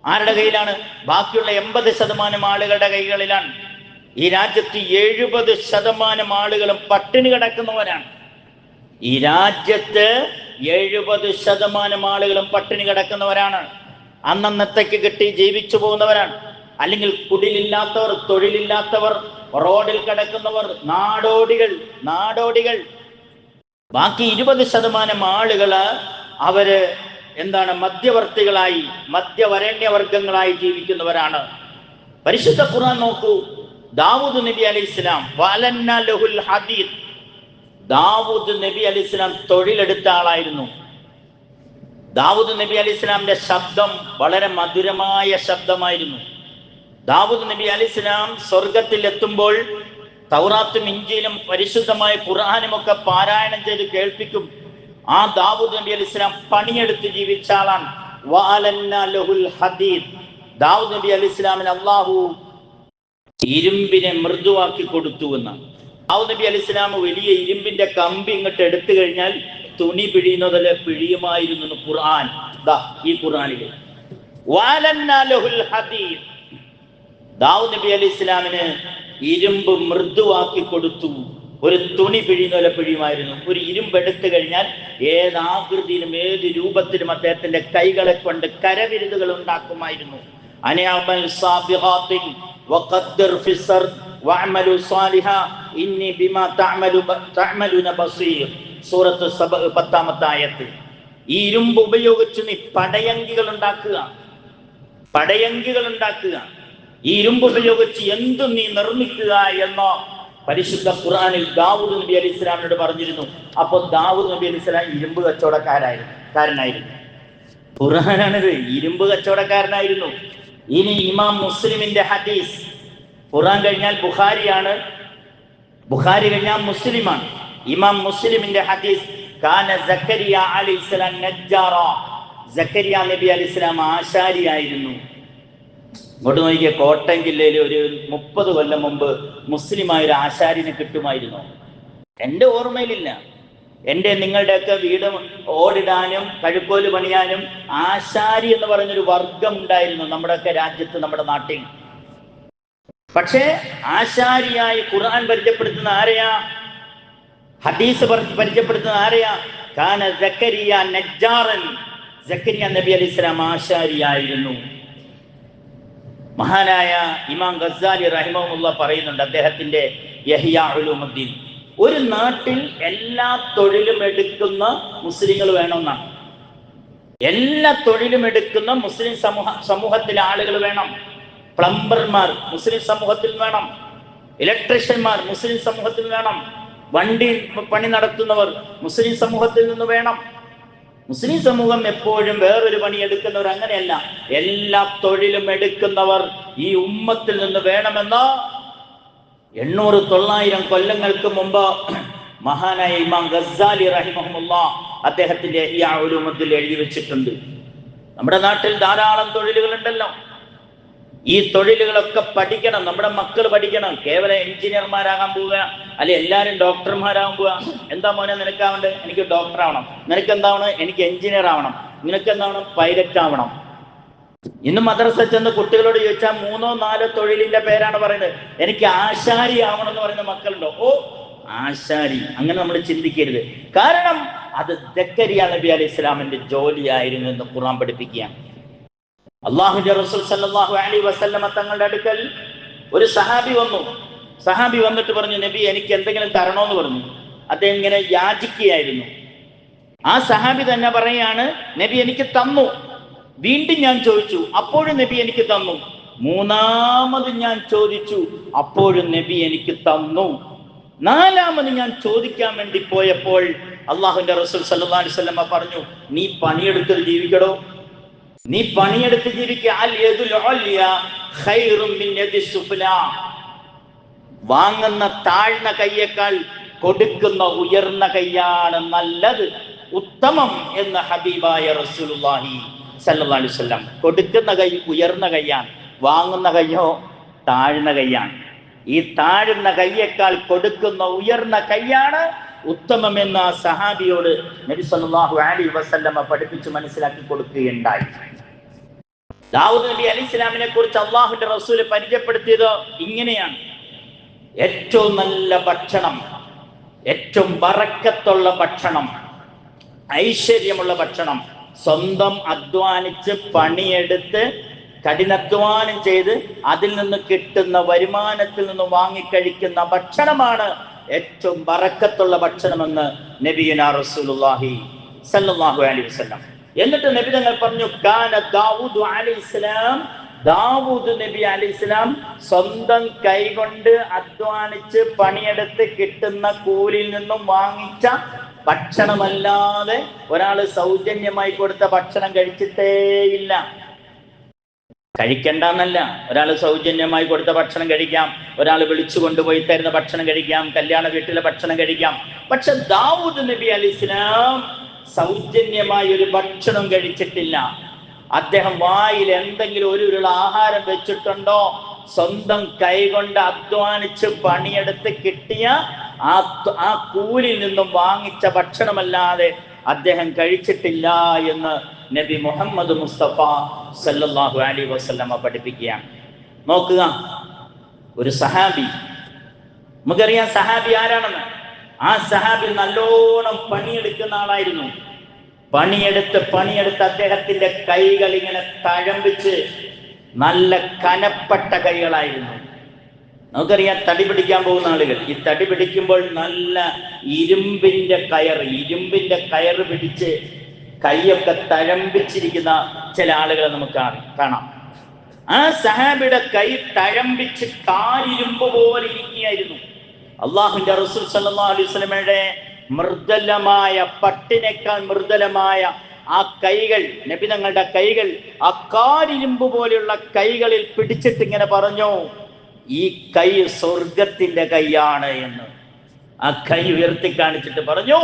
A: ആരുടെ കയ്യിലാണ്? ബാക്കിയുള്ള 80% ആളുകളുടെ കൈകളിലാണ്. ഈ രാജ്യത്ത് 70% ആളുകളും പട്ടിണി കിടക്കുന്നവരാണ്. ഈ രാജ്യത്ത് 70% ആളുകളും പട്ടിണി കിടക്കുന്നവരാണ്. അന്നന്നത്തേക്ക് കിട്ടി ജീവിച്ചു പോകുന്നവരാണ്. അല്ലെങ്കിൽ കുടിലില്ലാത്തവർ, തൊഴിലില്ലാത്തവർ, റോഡിൽ കിടക്കുന്നവർ, നാടോടികൾ. ബാക്കി 20% ആളുകള് അവര് മധ്യവർത്തികളായി, മധ്യവരണ്യവർഗങ്ങളായി ജീവിക്കുന്നവരാണ്. പരിശുദ്ധ ഖുർആൻ നോക്കൂ. ദാവൂദ് നബി അലൈഹിസ്സലാം വലന്ന ലഹുൽ ഹദീദ്. ദാവൂദ് നബി അലൈഹിസ്സലാം തൊഴിലെടുത്ത ആളായിരുന്നു. ദാവൂദ് നബി അലൈഹിസ്സലാമിന്റെ ശബ്ദം വളരെ മധുരമായ ശബ്ദമായിരുന്നു. ദാവൂദ് നബി അലൈഹിസ്സലാം സ്വർഗത്തിൽ എത്തുമ്പോൾ തൗറാത്തും ഇഞ്ചീലും പരിശുദ്ധമായ ഖുർആനും ഒക്കെ പാരായണം ചെയ്ത് കേൾപ്പിക്കും. ആ ദാവൂദ് നബി അലൈഹിസ്സലാം പണിയെടുത്ത് ജീവിച്ച ആളാണ്. വഅലന്ന ലഹുൽ ഹദീദ്. ദാവൂദ് നബി അലൈഹിസ്സലാമിന് അല്ലാഹു ഇരുമ്പിനെ മൃദുവാക്കി കൊടുത്തു എന്നാണ്. ദാവൂദ് നബി അലൈഹിസ്സലാം വലിയ ഇരുമ്പിന്റെ കമ്പി ഇങ്ങോട്ട് എടുത്തു കഴിഞ്ഞാൽ തുണി പിഴിയുന്നതിൽ പിഴിയുമായിരുന്നു ഖുർആൻ. ഈ ഖുർആനില് വഅലന്ന ലഹുൽ ഹദീദ്. ദാവൂദ് നബി അലൈഹിസ്സലാമിന് ഇരുമ്പ് മൃദുവാക്കി കൊടുത്തു. ഒരു തുണി പിഴിയുന്നതിലെ പിഴിയുമായിരുന്നു. ഒരു ഇരുമ്പ് എടുത്തു കഴിഞ്ഞാൽ ഏത് ആകൃതിയിലും ഏത് രൂപത്തിലും അദ്ദേഹത്തിന്റെ കൈകളെ കൊണ്ട് കരവിരുതുകൾ ഉണ്ടാക്കുമായിരുന്നു. അനഅമൽ സാബിഖാത്തിൻ വഖദ്ദിർ ഫിസ്സർ വഅമലു സാലിഹാ ഇന്നി ബിമാ തഅമലുന ബസീർ. സൂറത്ത് സബ 10-ാമത്തെ ആയത്ത്. ഈ ഇരുമ്പ് ഉപയോഗിച്ച് നീ പടയങ്കികൾ ഉണ്ടാക്കുക. ഈ ഇരുമ്പ് ഉപയോഗിച്ച് എന്തും നീ നിർമ്മിക്കുക എന്നോ പരിശുദ്ധ ഖുർആനിൽ ദാവൂദ് നബി അലൈഹി സ്വലാമിനോട് പറഞ്ഞിരുന്നു. അപ്പോൾ ദാവൂദ് നബി അലൈഹി സ്വലാം ഇരുമ്പ് കച്ചവടക്കാരനായിരുന്നു. ഖുർആനാണിത്. ഇരുമ്പ് കച്ചവടക്കാരനായിരുന്നു. ഇനി ഇമാം മുസ്ലിമിന്റെ ഹദീസ്. ഖുർആൻ കഴിഞ്ഞാൽ ബുഖാരിയാണ്, ബുഖാരി കഴിഞ്ഞാൽ മുസ്ലിമാണ്. ഇമാം മുസ്ലിമിന്റെ ഹദീസ് കാന സക്കരിയ അലൈഹിസ്സലാം നജ്ജാറ. സക്കരിയ നബി അലൈഹിസ്സലാം ആശാരിയായിരുന്നു. ഇങ്ങോട്ട് നോക്കിയ കോട്ടയം ജില്ലയിൽ ഒരു 30 കൊല്ലം മുമ്പ് മുസ്ലിമായൊരു ആശാരിനെ കിട്ടുമായിരുന്നു. എൻ്റെ ഓർമ്മയിലില്ല. എൻ്റെ നിങ്ങളുടെയൊക്കെ വീട് ഓടിടാനും കഴുക്കോല് പണിയാനും ആശാരി എന്ന് പറയുന്നൊരു വർഗം ഉണ്ടായിരുന്നു നമ്മുടെയൊക്കെ രാജ്യത്ത്, നമ്മുടെ നാട്ടിൽ. പക്ഷേ ആശാരിയായി ഖുർആൻ പരിചയപ്പെടുത്തുന്ന ആരെയാ? ഹദീസ് പരിചയപ്പെടുത്തുന്ന ആരെയാ? കാന സക്കരിയ നജ്ജാറൻ. സക്കരിയ നബി അലൈഹിസ്സലാം ആശാരിയായിരുന്നു. മഹാനായ ഇമാം ഗസ്സാലി റഹിമഹുല്ലാഹ് പറയുന്നുണ്ട് അദ്ദേഹത്തിന്റെ യഹ്യാ ഉലൂമുദ്ദീൻ, ഒരു നാട്ടിൽ എല്ലാ തൊഴിലും എടുക്കുന്ന മുസ്ലിങ്ങൾ വേണമെന്നാണ്. എല്ലാ തൊഴിലും എടുക്കുന്ന മുസ്ലിം സമൂഹത്തിലെ ആളുകൾ വേണം. പ്ലംബർമാർ മുസ്ലിം സമൂഹത്തിൽ വേണം. ഇലക്ട്രീഷ്യന്മാർ മുസ്ലിം സമൂഹത്തിൽ വേണം. വണ്ടി പണി നടത്തുന്നവർ മുസ്ലിം സമൂഹത്തിൽ നിന്ന് വേണം. മുസ്ലിം സമൂഹം എപ്പോഴും വേറൊരു പണി എടുക്കുന്നവർ അങ്ങനെയല്ല. എല്ലാ തൊഴിലും എടുക്കുന്നവർ ഈ ഉമ്മത്തിൽ നിന്ന് വേണമെന്ന് 800-900 കൊല്ലങ്ങൾക്ക് മുമ്പ് മഹാനായ ഇമാം ഗസ്സാലി റഹിമഹുല്ലാഹ് അദ്ദേഹത്തിന്റെ ഇഹ്യാ ഉലൂമുദ്ദീൻ എഴുതി വെച്ചിട്ടുണ്ട്. നമ്മുടെ നാട്ടിൽ ധാരാളം തൊഴിലുകളുണ്ടല്ലോ. ഈ തൊഴിലുകളൊക്കെ പഠിക്കണം. നമ്മുടെ മക്കൾ പഠിക്കണം. കേവലം എഞ്ചിനീയർമാരാകാൻ പോവുക, അല്ലെ എല്ലാവരും ഡോക്ടർമാരാകാൻ പോവുക. എന്താ മോനെ നിനക്കാവണ്ടേ? എനിക്ക് ഡോക്ടർ ആവണം. നിനക്ക് എന്താവണം? എനിക്ക് എഞ്ചിനീയർ ആവണം. നിനക്ക് എന്താവണം? പൈലറ്റ് ആവണം. ഇന്ന് മദ്രസ ചെന്ന് കുട്ടികളോട് ചോദിച്ചാൽ 3-4 തൊഴിലിന്റെ പേരാണ് പറയുന്നത്. എനിക്ക് ആശാരി ആവണം എന്ന് പറയുന്ന മക്കളുണ്ടോ? ഓ ആശാരി, അങ്ങനെ നമ്മൾ ചിന്തിക്കരുത്. കാരണം അത് സക്കരിയ നബി അലൈഹി സ്വലാമിന്റെ ജോലിയായിരുന്നു എന്ന് ഖുർആൻ പഠിപ്പിക്കുകയാണ്. അല്ലാഹുവിന്റെ റസൂൽ സല്ലല്ലാഹു അലൈഹി വസല്ലമ തങ്ങളുടെ അടുക്കൽ ഒരു സഹാബി വന്നിട്ട് പറഞ്ഞു, നബി എനിക്ക് എന്തെങ്കിലും തരണോന്ന് പറഞ്ഞു. അദ്ദേഹം ഇങ്ങനെ യാചിക്കുകയായിരുന്നു. ആ സഹാബി തന്നെ പറയാണ്, നബി എനിക്ക് തന്നു. വീണ്ടും ഞാൻ ചോദിച്ചു, അപ്പോഴും നബി എനിക്ക് തന്നു. മൂന്നാമത് ഞാൻ ചോദിച്ചു, അപ്പോഴും നബി എനിക്ക് തന്നു. നാലാമത് ഞാൻ ചോദിക്കാൻ വേണ്ടി പോയപ്പോൾ അല്ലാഹുവിന്റെ റസൂൽ സല്ലല്ലാഹു അലൈഹി വസല്ലമ പറഞ്ഞു, നീ പണിയെടുത്ത് ജീവിക്കടോ, നീ പണിയെടുത്ത് ജീവിക്കുക. വാങ്ങുന്ന താഴ്ന്ന കയ്യേക്കാൾ കൊടുക്കുന്ന ഉയർന്ന കൈയാണ് നല്ലത് ഉത്തമം എന്ന ഹബീബായ റസൂലുള്ളാഹി സല്ലല്ലാഹു അലൈഹി വസല്ലം. കൊടുക്കുന്ന കൈ ഉയർന്ന കൈയാണ്, വാങ്ങുന്ന കൈയോ താഴ്ന്ന കൈയാണ്. ഈ താഴ്ന്ന കൈയേക്കാൾ കൊടുക്കുന്ന ഉയർന്ന കൈയാണ് ഉത്തമം എന്ന സഹാബിയോട് നബി സല്ലല്ലാഹു അലൈഹി വസല്ലം പഠിപ്പിച്ച് മനസ്സിലാക്കി കൊടുക്കുകയുണ്ടായി. ദാവൂദ് നബി അലൈഹിസ്സലാമിനെ കുറിച്ച് അള്ളാഹുവിന്റെ റസൂല് പരിചയപ്പെടുത്തിയത് ഇങ്ങനെയാണ്: ഏറ്റവും നല്ല ഭക്ഷണം, ഏറ്റവും ബറക്കത്തുള്ള ഭക്ഷണം, ഐശ്വര്യമുള്ള ഭക്ഷണം, സ്വന്തം അധ്വാനിച്ച് പണിയെടുത്ത് കഠിനാധ്വാനം ചെയ്ത് അതിൽ നിന്ന് കിട്ടുന്ന വരുമാനത്തിൽ നിന്ന് വാങ്ങിക്കഴിക്കുന്ന ഭക്ഷണമാണ് ഏറ്റവും ബറക്കത്തുള്ള ഭക്ഷണമെന്ന് നബിയുനാ റസൂലുള്ളാഹി സല്ലല്ലാഹു അലൈഹി വസല്ലം. എന്നിട്ട് നബി തങ്ങൾ പറഞ്ഞു, കാന ദാവൂദ് അലൈഹിസ്സലാം, ദാവൂദ് നബി അലൈഹിസ്സലാം സ്വന്തം കൈകൊണ്ട് അധ്വാനിച്ച് പണിയെടുത്ത് കിട്ടുന്ന കൂലിയിൽ നിന്നും വാങ്ങിച്ച ഭക്ഷണമല്ലാതെ ഒരാള് സൗജന്യമായി കൊടുത്ത ഭക്ഷണം കഴിച്ചിട്ടേയില്ല. കഴിക്കണ്ടെന്നല്ല, ഒരാൾ സൗജന്യമായി കൊടുത്ത ഭക്ഷണം കഴിക്കാം, ഒരാൾ വിളിച്ചു കൊണ്ടുപോയി തരുന്ന ഭക്ഷണം കഴിക്കാം, കല്യാണ വീട്ടിലെ ഭക്ഷണം കഴിക്കാം. പക്ഷെ ദാവൂദ് നബി അലൈഹിസ്സലാം സൗജന്യമായി ഒരു ഭക്ഷണം കഴിച്ചിട്ടില്ല. അദ്ദേഹം വായിൽ എന്തെങ്കിലും ഒരു ഉരുള ആഹാരം വെച്ചിട്ടുണ്ടോ? സ്വന്തം കൈകൊണ്ട് അധ്വാനിച്ച് പണിയെടുത്ത് കിട്ടിയ ആ കൂലിൽ നിന്നും വാങ്ങിച്ച ഭക്ഷണമല്ലാതെ അദ്ദേഹം കഴിച്ചിട്ടില്ല എന്ന് നബി മുഹമ്മദ് മുസ്തഫ സല്ലല്ലാഹു അലൈഹി വസല്ലമ പഠിപ്പിക്കുകയാണ്. നോക്കുക, ഒരു സഹാബി, നമുക്കറിയാം സഹാബി ആരാണെന്ന്. ആ സഹാബി നല്ലോണം പണിയെടുക്കുന്ന ആളായിരുന്നു. പണിയെടുത്ത് അദ്ദേഹത്തിന്റെ കൈകൾ ഇങ്ങനെ തഴമ്പിച്ച് നല്ല കനപ്പെട്ട കൈകളായിരുന്നു. നമുക്കറിയാം തടി പിടിക്കാൻ പോകുന്ന ആളുകൾ, ഈ തടി പിടിക്കുമ്പോൾ നല്ല ഇരുമ്പിന്റെ കയറ് പിടിച്ച് കൈയൊക്കെ തഴമ്പിച്ചിരിക്കുന്ന ചില ആളുകളെ നമുക്ക് കാണാം. ആ സഹാബിയുടെ കൈ തഴമ്പിച്ച് കാരിരുമ്പ് പോലെ ഇരിക്കുകയായിരുന്നു. അള്ളാഹുവിന്റെ റസൂൽ സല്ലല്ലാഹു അലൈഹി വസല്ലമയുടെ മൃദുലമായ, പട്ടിനേക്കാൾ മൃദുലമായ ആ കൈകൾ, നബി തങ്ങളുടെ കൈകൾ, ആ കാരിരുമ്പ് പോലെയുള്ള കൈകളിൽ പിടിച്ചിട്ട് ഇങ്ങനെ പറഞ്ഞു, ഈ കൈ സ്വർഗത്തിന്റെ കൈയാണ് എന്ന്. ആ കൈ ഉയർത്തി കാണിച്ചിട്ട് പറഞ്ഞു,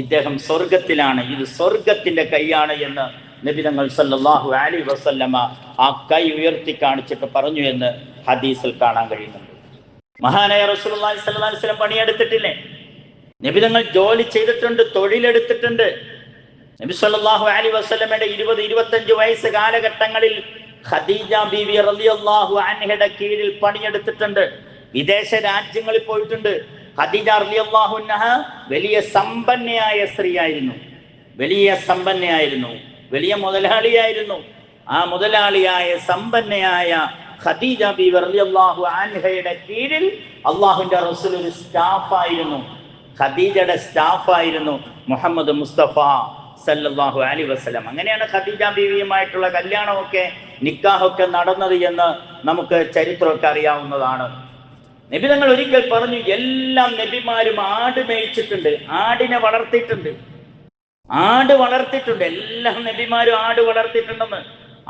A: ഇദ്ദേഹം സ്വർഗത്തിലാണ്, ഇത് സ്വർഗത്തിന്റെ കൈയാണ് എന്ന് നബി തങ്ങൾ സല്ലല്ലാഹു അലൈഹി വസല്ലമ ആ കൈ ഉയർത്തി കാണിച്ചിട്ട് പറഞ്ഞു എന്ന് ഹദീസിൽ കാണാൻ കഴിയുന്നുണ്ട്. മഹാനായ റസൂലുള്ളാഹി സ്വല്ലല്ലാഹു അലൈഹി വസല്ലം പണിയെടുത്തിട്ടില്ലേ? നബി തങ്ങൾ ജോലി ചെയ്തിട്ടുണ്ട്, തൊഴിലെടുത്തിട്ടുണ്ട്. നബി സല്ലല്ലാഹു അലൈഹി വസല്ലമയുടെ 20-25 വയസ്സ് കാലഘട്ടങ്ങളിൽ ഖദീജ ബീവി റളിയല്ലാഹു അൻഹയുടെ കീഴിൽ പണിയെടുത്തിട്ടുണ്ട്. വിദേശ രാജ്യങ്ങളിൽ പോയിട്ടുണ്ട്. ഖദീജ റളിയല്ലാഹു അൻഹ വലിയ സമ്പന്നയായ സ്ത്രീയായിരുന്നു, വലിയ മുതലാളിയായിരുന്നു. ആ മുതലാളിയായ സമ്പന്നയായ ഖദീജ ബീവി റളിയല്ലാഹു അൻഹയുടെ കീഴിൽ അല്ലാഹുവിന്റെ റസൂൽ ഒരു സ്റ്റാഫായിരുന്നു. ഖദീജയുടെ സ്റ്റാഫായിരുന്നു മുഹമ്മദ് മുസ്തഫ സല്ലല്ലാഹു അലൈഹി വസല്ലം. അങ്ങനെയാണ് ഖദീജ ബീവിയുമായിട്ടുള്ള കല്യാണമൊക്കെ നിക്കാഹൊക്കെ നടന്നത് എന്ന് നമുക്ക് ചരിത്രമൊക്കെ അറിയാവുന്നതാണ്. നബി തങ്ങൾ ഒരിക്കൽ പറഞ്ഞു, എല്ലാ നബിമാരും ആട് മേയിച്ചിട്ടുണ്ട്, ആടിനെ വളർത്തിയിട്ടുണ്ട്, എല്ലാ നബിമാരും ആട് വളർത്തിയിട്ടുണ്ടെന്ന്.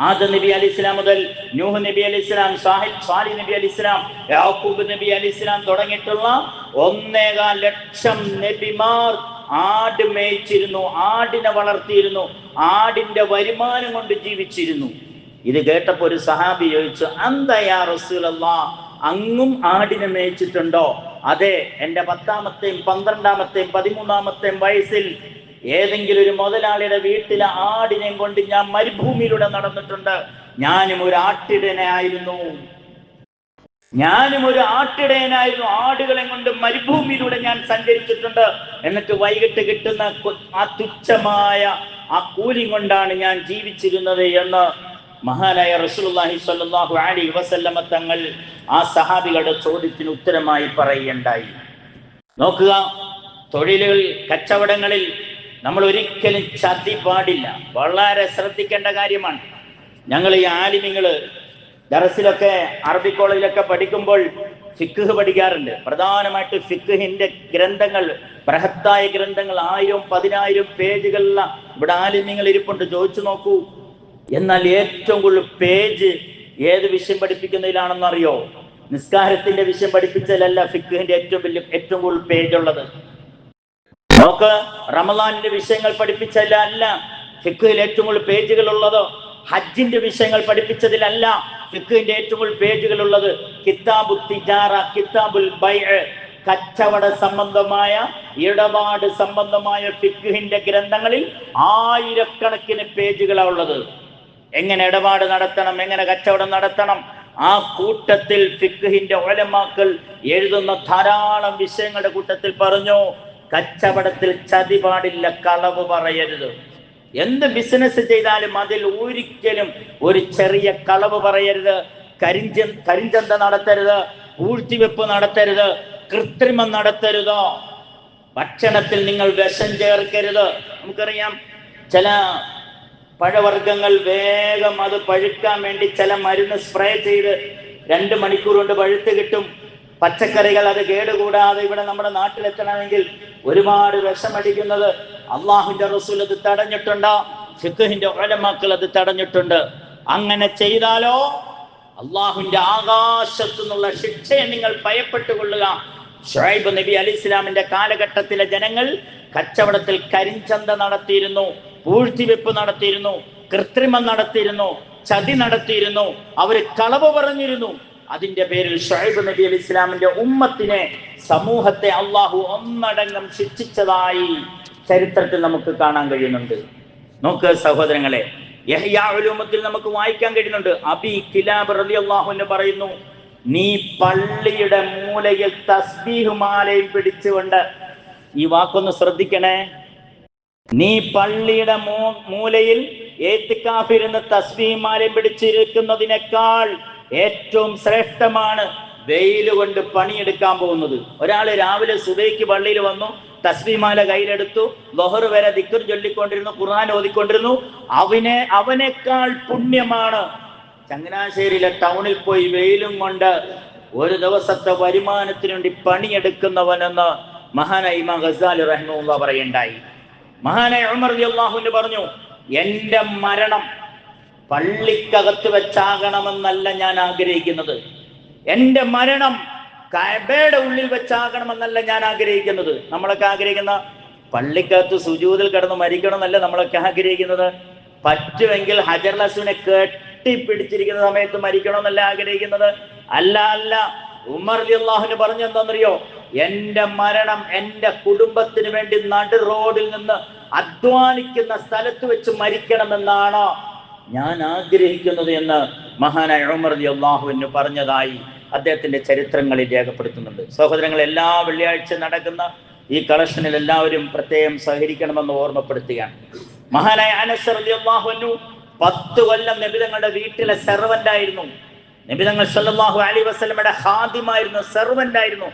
A: ആദം നബി അലൈഹിസ്സലാം മുതൽ നൂഹ് നബി അലൈഹിസ്സലാം, സാലിഹ് നബി അലൈഹിസ്സലാം, യാക്കൂബ് നബി അലൈഹിസ്സലാം തുടങ്ങിയിട്ടുള്ള 1.25 ലക്ഷം നബിമാർ ആട് മേയിച്ചിരുന്നു, ആടിനെ വളർത്തിയിരുന്നു, ആടിന്റെ വരുമാനം കൊണ്ട് ജീവിച്ചിരുന്നു. ഇത് കേട്ടപ്പോ ഒരു സഹാബി ചോദിച്ചു, അന്തയാ റസൂലല്ലാഹ്, അങ്ങും ആടിനെ മേയിച്ചിട്ടുണ്ടോ? അതെ, എന്റെ 10ാമത്തെയും 12ാമത്തെയും 13ാമത്തെയും വയസ്സിൽ ഏതെങ്കിലും ഒരു മുതലാളിയുടെ വീട്ടിലെ ആടിനെയും കൊണ്ട് ഞാൻ മരുഭൂമിയിലൂടെ നടന്നിട്ടുണ്ട്. ഞാനും ഒരു ആട്ടിടയനായിരുന്നു. ആടുകളെ കൊണ്ട് മരുഭൂമിയിലൂടെ ഞാൻ സഞ്ചരിച്ചിട്ടുണ്ട്. എന്നിട്ട് വൈകിട്ട് കിട്ടുന്ന ആ തുച്ഛമായ ആ കൂലി കൊണ്ടാണ് ഞാൻ ജീവിച്ചിരുന്നത് എന്ന് മഹാനായ റസൂലുള്ളാഹി സ്വല്ലല്ലാഹു അലൈഹി വസല്ലമ തങ്ങൾ ആ സഹാബികളുടെ ചോദ്യത്തിന് ഉത്തരമായി പറയുകയുണ്ടായി. നോക്കുക, തൊഴിലുകൾ, കച്ചവടങ്ങളിൽ നമ്മൾ ഒരിക്കലും ചതി പാടില്ല. വളരെ ശ്രദ്ധിക്കേണ്ട കാര്യമാണ്. ഞങ്ങൾ ഈ ആലിമിങ്ങള് ദർസിലൊക്കെ, അറബി കോളേജിലൊക്കെ പഠിക്കുമ്പോൾ ഫിഖ് പഠിക്കാറുണ്ട്. പ്രധാനമായിട്ട് ഫിഖിന്റെ ഗ്രന്ഥങ്ങൾ, ബൃഹത്തായ ഗ്രന്ഥങ്ങൾ, 1000-10,000 പേജുകളുള്ള ഇവിടെ ആലിമ്യങ്ങൾ ഇരിപ്പുണ്ട്. ചോദിച്ചു നോക്കൂ. എന്നാൽ ഏറ്റവും കൂടുതൽ പേജ് ഏത് വിഷയം പഠിപ്പിക്കുന്നതിലാണെന്ന് അറിയോ? നിസ്കാരത്തിന്റെ വിഷയം പഠിപ്പിച്ചതിലല്ല ഫിഖിന്റെ ഏറ്റവും കൂടുതൽ പേജ് ഉള്ളത്. നോക്ക്, റമളാനിന്റെ വിഷയങ്ങൾ പഠിപ്പിച്ചതല്ല ഫിഖ്ഹിൽ ഏറ്റവും കൂടുതൽ പേജുകൾ ഉള്ളത്. ഹജ്ജിന്റെ വിഷയങ്ങൾ പഠിപ്പിച്ചതിലല്ല ഫിഖ്ഹിന്റെ ഏറ്റവും കൂടുതൽ പേജുകൾ ഉള്ളത്. കിതാബു തിജാറ, കിതാബുൽ ബൈഅ്, കച്ചവട സംബന്ധമായ ഇടപാട് സംബന്ധമായ ഫിഖ്ഹിന്റെ ഗ്രന്ഥങ്ങളിൽ ആയിരക്കണക്കിന് പേജുകളാണ് ഉള്ളത്. എങ്ങനെ ഇടപാട് നടത്തണം, എങ്ങനെ കച്ചവടം നടത്തണം, ആ കൂട്ടത്തിൽ ഫിഖ്ഹിന്റെ ഉലമാക്കൾ എഴുതുന്ന ധാരാളം വിഷയങ്ങളുടെ കൂട്ടത്തിൽ പറഞ്ഞു, കച്ചവടത്തിൽ ചതി പാടില്ല, കളവ് പറയരുത്. എന്ത് ബിസിനസ് ചെയ്താലും അതിൽ ഒരിക്കലും ഒരു ചെറിയ കളവ് പറയരുത്, കരിഞ്ചന്ത നടത്തരുത്, പൂഴ്ത്തിവെപ്പ് നടത്തരുത്, കൃത്രിമം നടത്തരുതോ. ഭക്ഷണത്തിൽ നിങ്ങൾ വിഷം ചേർക്കരുത്. നമുക്കറിയാം, ചില പഴവർഗ്ഗങ്ങൾ വേഗം അത് പഴുക്കാൻ വേണ്ടി ചില മരുന്ന് സ്പ്രേ ചെയ്ത് 2 മണിക്കൂർ കൊണ്ട് പഴുത്ത് കിട്ടും. പച്ചക്കറികൾ അത് കേടുകൂടാതെ ഇവിടെ നമ്മുടെ നാട്ടിലെത്തണമെങ്കിൽ ഒരുപാട് വിഷമടിക്കുന്നത് അള്ളാഹുവിന്റെ റസൂൽ അത് തടഞ്ഞിട്ടുണ്ട്, ഫിഖ്ഹിന്റെ ഉലമാക്കൾ അത് തടഞ്ഞിട്ടുണ്ട്. അങ്ങനെ ചെയ്താലോ അള്ളാഹുവിന്റെ ആകാശത്തു നിന്നുള്ള ശിക്ഷയെ നിങ്ങൾ ഭയപ്പെട്ടുകൊള്ളുക. ശുഐബ് നബി അലൈഹി ഇസ്ലാമിന്റെ കാലഘട്ടത്തിലെ ജനങ്ങൾ കച്ചവടത്തിൽ കരിഞ്ചന്ത നടത്തിയിരുന്നു, പൂഴ്ത്തിവെപ്പ് നടത്തിയിരുന്നു, കൃത്രിമം നടത്തിയിരുന്നു, ചതി നടത്തിയിരുന്നു, അവര് കളവ് പറഞ്ഞിരുന്നു. അതിന്റെ പേരിൽ ശുഐബ് നബി അലൈഹി ഇസ്ലാമിന്റെ ഉമ്മത്തിനെ, സമൂഹത്തെ അള്ളാഹു ഒന്നടങ്കം ശിക്ഷിച്ചതായി ചരിത്രത്തിൽ നമുക്ക് കാണാൻ കഴിയുന്നുണ്ട്. നോക്ക് സഹോദരങ്ങളെ, യഹ്യാ ഉലൂമത്തിൽ നമുക്ക് വായിക്കാൻ കഴിയുന്നുണ്ട്. അബി കിലാബ് റളിയല്ലാഹു അൻഹു പറയുന്നു, നീ പള്ളിയുടെ മൂലയിൽ തസ്ബീഹ് മാലയും പിടിച്ചുകൊണ്ട്, ഈ വാക്കൊന്ന് ശ്രദ്ധിക്കണേ, നീ പള്ളിയുടെ മൂലയിൽ ഏത്തിക്കാഫിരുന്ന് തസ്ബീഹ് മാലയും പിടിച്ചിരിക്കുന്നതിനേക്കാൾ ഏറ്റവും ശ്രേഷ്ഠമാണ് വെയിൽ കൊണ്ട് പണിയെടുക്കാൻ പോകുന്നത്. ഒരാൾ രാവിലെ സുബൈക്ക് പള്ളിയിൽ വന്നു, തസ്ബീഹ് മാല കയ്യിലെടുത്തു, ളുഹർ വരെ ദിക്ർ ചൊല്ലിക്കൊണ്ടിരുന്നു, ഖുർആൻ ഓതിക്കൊണ്ടിരുന്നു, അവനേക്കാൾ പുണ്യമാണ് ചങ്ങനാശ്ശേരിയിലെ ടൗണിൽ പോയി വെയിലും കൊണ്ട് ഒരു ദിവസത്തെ വരുമാനത്തിന് വേണ്ടി പണിയെടുക്കുന്നവനെന്ന് മഹാനായ ഇമാം ഗസാലി റഹിമഹുല്ലാഹ് പറയുണ്ടായി. മഹാനായ ഉമർ റളിയല്ലാഹു അൻഹു പറഞ്ഞു, എന്റെ മരണം പള്ളിക്കകത്ത് വെച്ചാകണമെന്നല്ല ഞാൻ ആഗ്രഹിക്കുന്നത്, എന്റെ മരണം കഅബയുടെ ഉള്ളിൽ വെച്ചാകണമെന്നല്ല ഞാൻ ആഗ്രഹിക്കുന്നത്. നമ്മളൊക്കെ ആഗ്രഹിക്കുന്ന പള്ളിക്കകത്ത് സുജൂദിൽ കിടന്ന് മരിക്കണം എന്നല്ല നമ്മളൊക്കെ ആഗ്രഹിക്കുന്നത്. പറ്റുമെങ്കിൽ ഹജറുൽ അസ്വദിനെ കെട്ടിപ്പിടിച്ചിരിക്കുന്ന സമയത്ത് മരിക്കണമെന്നല്ല ആഗ്രഹിക്കുന്നത്. അല്ല, ഉമർ റളിയല്ലാഹു അൻഹു പറഞ്ഞു എന്താണെന്നറിയോ, എന്റെ മരണം എന്റെ കുടുംബത്തിന് വേണ്ടി നടു റോഡിൽ നിന്ന് അധ്വാനിക്കുന്ന സ്ഥലത്ത് വെച്ച് മരിക്കണമെന്നാണ് ഞാൻ ആഗ്രഹിക്കുന്നത് എന്ന് മഹാനായ ഉമർ റളിയല്ലാഹു അൻഹു പറഞ്ഞതായി അദ്ദേഹത്തിന്റെ ചരിത്രങ്ങളിൽ രേഖപ്പെടുത്തുന്നുണ്ട്. സഹോദരങ്ങൾ, എല്ലാ വെള്ളിയാഴ്ച നടക്കുന്ന ഈ കളക്ഷനിൽ എല്ലാവരും പ്രത്യേകം സഹകരിക്കണമെന്ന് ഓർമ്മപ്പെടുത്തുകയാണ്. മഹാനായ അനസ് റളിയല്ലാഹു അൻഹു 10 കൊല്ലം നബി തങ്ങളുടെ വീട്ടിലെ സെർവന്റ് ആയിരുന്നു. നബി തങ്ങൾ സല്ലല്ലാഹു അലൈഹി വസല്ലമയുടെ ഖാദിമായിരുന്നു, സെർവന്റ് ആയിരുന്നു.